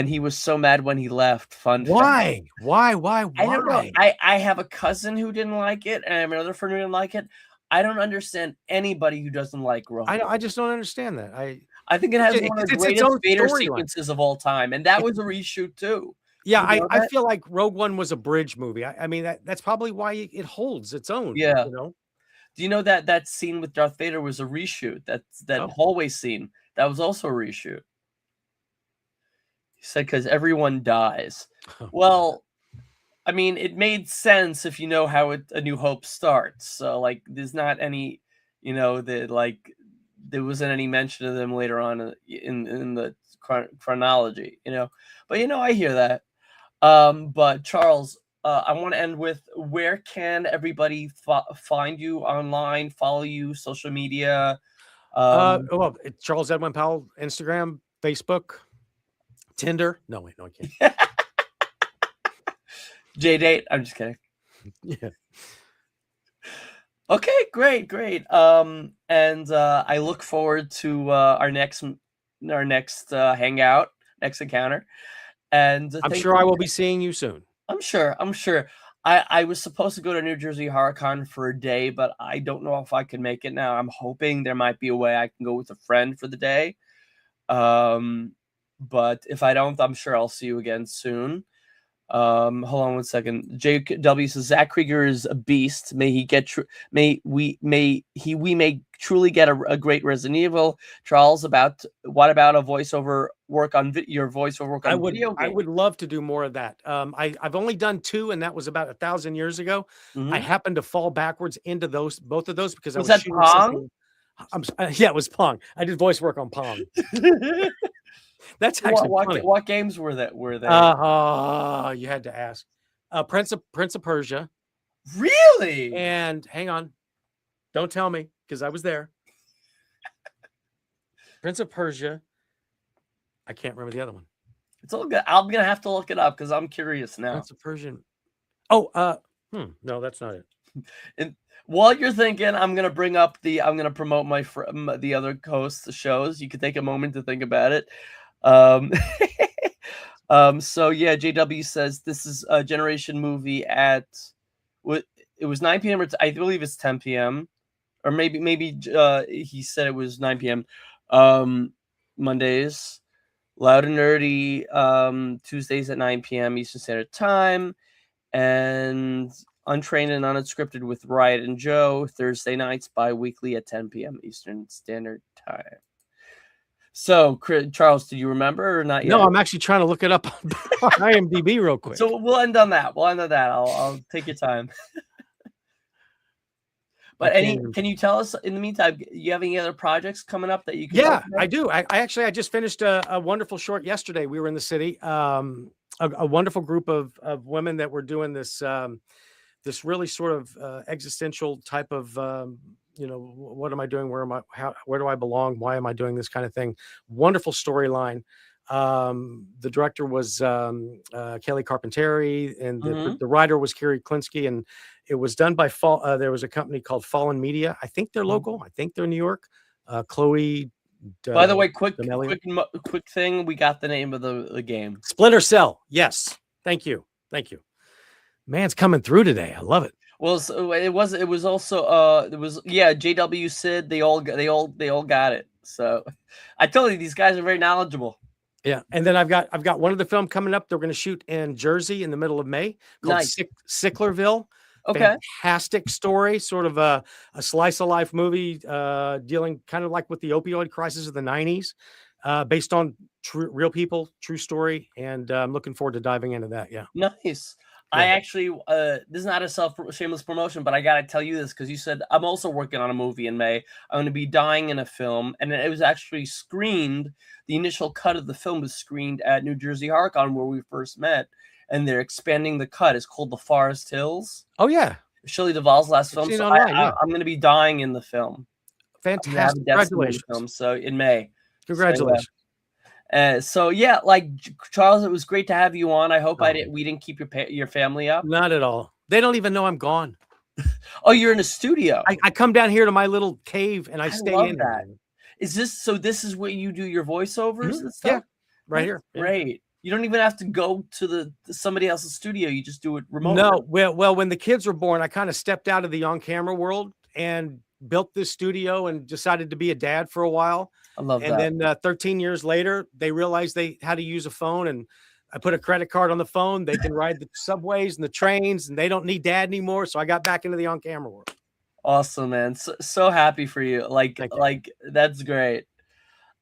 Speaker 1: he was so mad when he left.
Speaker 2: Why? Why?
Speaker 1: I don't know. I have a cousin who didn't like it, and I have another friend who didn't like it. I don't understand anybody who doesn't like Rogue One.
Speaker 2: I just don't understand that.
Speaker 1: I think it has one of the greatest Vader sequences of all time, and that was a reshoot too.
Speaker 2: Yeah, I feel like Rogue One was a bridge movie. I mean, that's probably why it holds its own.
Speaker 1: Yeah. Do you know that scene with Darth Vader was a reshoot? That hallway scene, that was also a reshoot. He said, because everyone dies. Well, I mean, it made sense if you know how A New Hope starts. So there's not any, there wasn't any mention of them later on in the chronology, But I hear that. But Charles, I want to end with, where can everybody find you online, follow you, social media?
Speaker 2: Well, it's Charles Edwin Powell, Instagram, Facebook, Tinder. No, wait, no, I can't.
Speaker 1: JDate. I'm just kidding.
Speaker 2: Yeah.
Speaker 1: Okay, great. And I look forward to our next hangout, next encounter. And
Speaker 2: I'm sure I will be seeing you soon.
Speaker 1: I'm sure. I was supposed to go to New Jersey HorrorCon for a day, but I don't know if I can make it now. I'm hoping there might be a way I can go with a friend for the day. But if I don't, I'm sure I'll see you again soon. Hold on one second. JW says Zach Krieger is a beast. May he get we may truly get a great Resident Evil. Charles, what about a voiceover work on your voiceover work on video games?
Speaker 2: I would love to do more of that. I've only done 2, and that was about 1,000 years ago. I happened to fall backwards into both of those because
Speaker 1: was
Speaker 2: I was
Speaker 1: that Pong?
Speaker 2: Yeah, it was Pong. I did voice work on Pong. That's actually funny.
Speaker 1: What games were they?
Speaker 2: You had to ask. Prince of Persia.
Speaker 1: Really?
Speaker 2: And hang on, don't tell me because I was there. Prince of Persia. I can't remember the other one.
Speaker 1: It's all good. I'm gonna have to look it up because I'm curious now.
Speaker 2: Prince of Persia. Oh, no, that's not it.
Speaker 1: And while you're thinking, I'm gonna promote the other hosts' shows. You can take a moment to think about it. So yeah, JW says this is a Generation movie it was 9 p.m. or I believe it's 10 p.m. or maybe he said it was 9 p.m. Mondays, Loud and Nerdy, Tuesdays at 9 p.m. Eastern Standard Time, and Untrained and Unscripted with Riot and Joe, Thursday nights bi-weekly at 10 p.m. Eastern Standard Time. So, Charles, do you remember or not yet?
Speaker 2: No, I'm actually trying to look it up on IMDb real quick.
Speaker 1: So we'll end on that. I'll take your time. But can you tell us in the meantime, you have any other projects coming up that you can?
Speaker 2: Yeah, I do. I just finished a wonderful short yesterday. We were in the city. A wonderful group of women that were doing this this really sort of existential type of what am I doing? Where do I belong? Why am I doing this kind of thing? Wonderful storyline. The director was Kelly Carpenteri, and the writer was Kerry Klinsky, and it was done by there was a company called Fallen Media. I think they're local. I think they're New York. Chloe.
Speaker 1: By the way, quick thing. We got the name of the game.
Speaker 2: Splinter Cell. Yes. Thank you. Man, it's coming through today. I love it.
Speaker 1: Well, so it was also JW Sid. They all got it. So I told you these guys are very knowledgeable.
Speaker 2: Yeah, and then I've got one of the film coming up. They're going to shoot in Jersey in the middle of May called Sicklerville.
Speaker 1: Okay,
Speaker 2: fantastic story, sort of a slice of life movie dealing kind of like with the opioid crisis of the '90s, based on real people, true story, and I'm looking forward to diving into that. Yeah,
Speaker 1: nice. I actually, this is not a shameless promotion, but I got to tell you this because you said I'm also working on a movie in May. I'm going to be dying in a film, and it was actually screened. The initial cut of the film was screened at New Jersey HorrorCon where we first met, and they're expanding the cut. It's called The Forest Hills.
Speaker 2: Oh, yeah.
Speaker 1: Shelley Duvall's last film. So I'm going to be dying in the film.
Speaker 2: Fantastic. Congratulations.
Speaker 1: Film, so in May.
Speaker 2: Congratulations.
Speaker 1: So yeah, like Charles, it was great to have you on. I hope we didn't keep your family up.
Speaker 2: Not at all. They don't even know I'm gone.
Speaker 1: Oh, you're in a studio.
Speaker 2: I come down here to my little cave and I stay in
Speaker 1: that. This is where you do your voiceovers and stuff?
Speaker 2: Yeah, right here.
Speaker 1: Great. You don't even have to go to somebody else's studio. You just do it remotely.
Speaker 2: No, well, when the kids were born, I kind of stepped out of the on-camera world and built this studio and decided to be a dad for a while.
Speaker 1: I love that.
Speaker 2: And then 13 years later, they realized how to use a phone, and I put a credit card on the phone. They can ride the subways and the trains, and they don't need dad anymore. So I got back into the on-camera world.
Speaker 1: Awesome, man. So happy for you. Like that's great.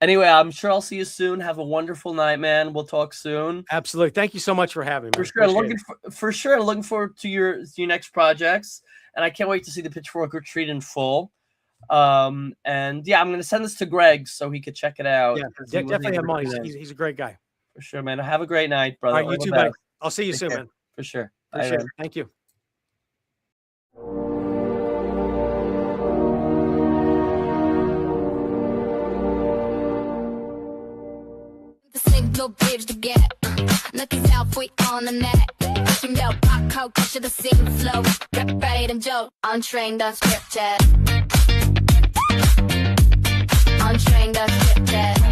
Speaker 1: Anyway, I'm sure I'll see you soon. Have a wonderful night, man. We'll talk soon.
Speaker 2: Absolutely. Thank you so much for having me.
Speaker 1: For sure. Looking forward to your next projects, and I can't wait to see the Pitchfork Retreat in full. And yeah, I'm gonna send this to Greg so he could check it out.
Speaker 2: Yeah, definitely have money. He's a great guy.
Speaker 1: For sure, man. Have a great night, brother.
Speaker 2: All right, you too, buddy. I'll see you soon, man.
Speaker 1: For sure.
Speaker 2: Appreciate it. Thank you.
Speaker 3: 너 babes to get Lucky self we on the net 심지어 팍하고 catch the same flow Rap right and joke Untrained, unscripted Untrained, unscripted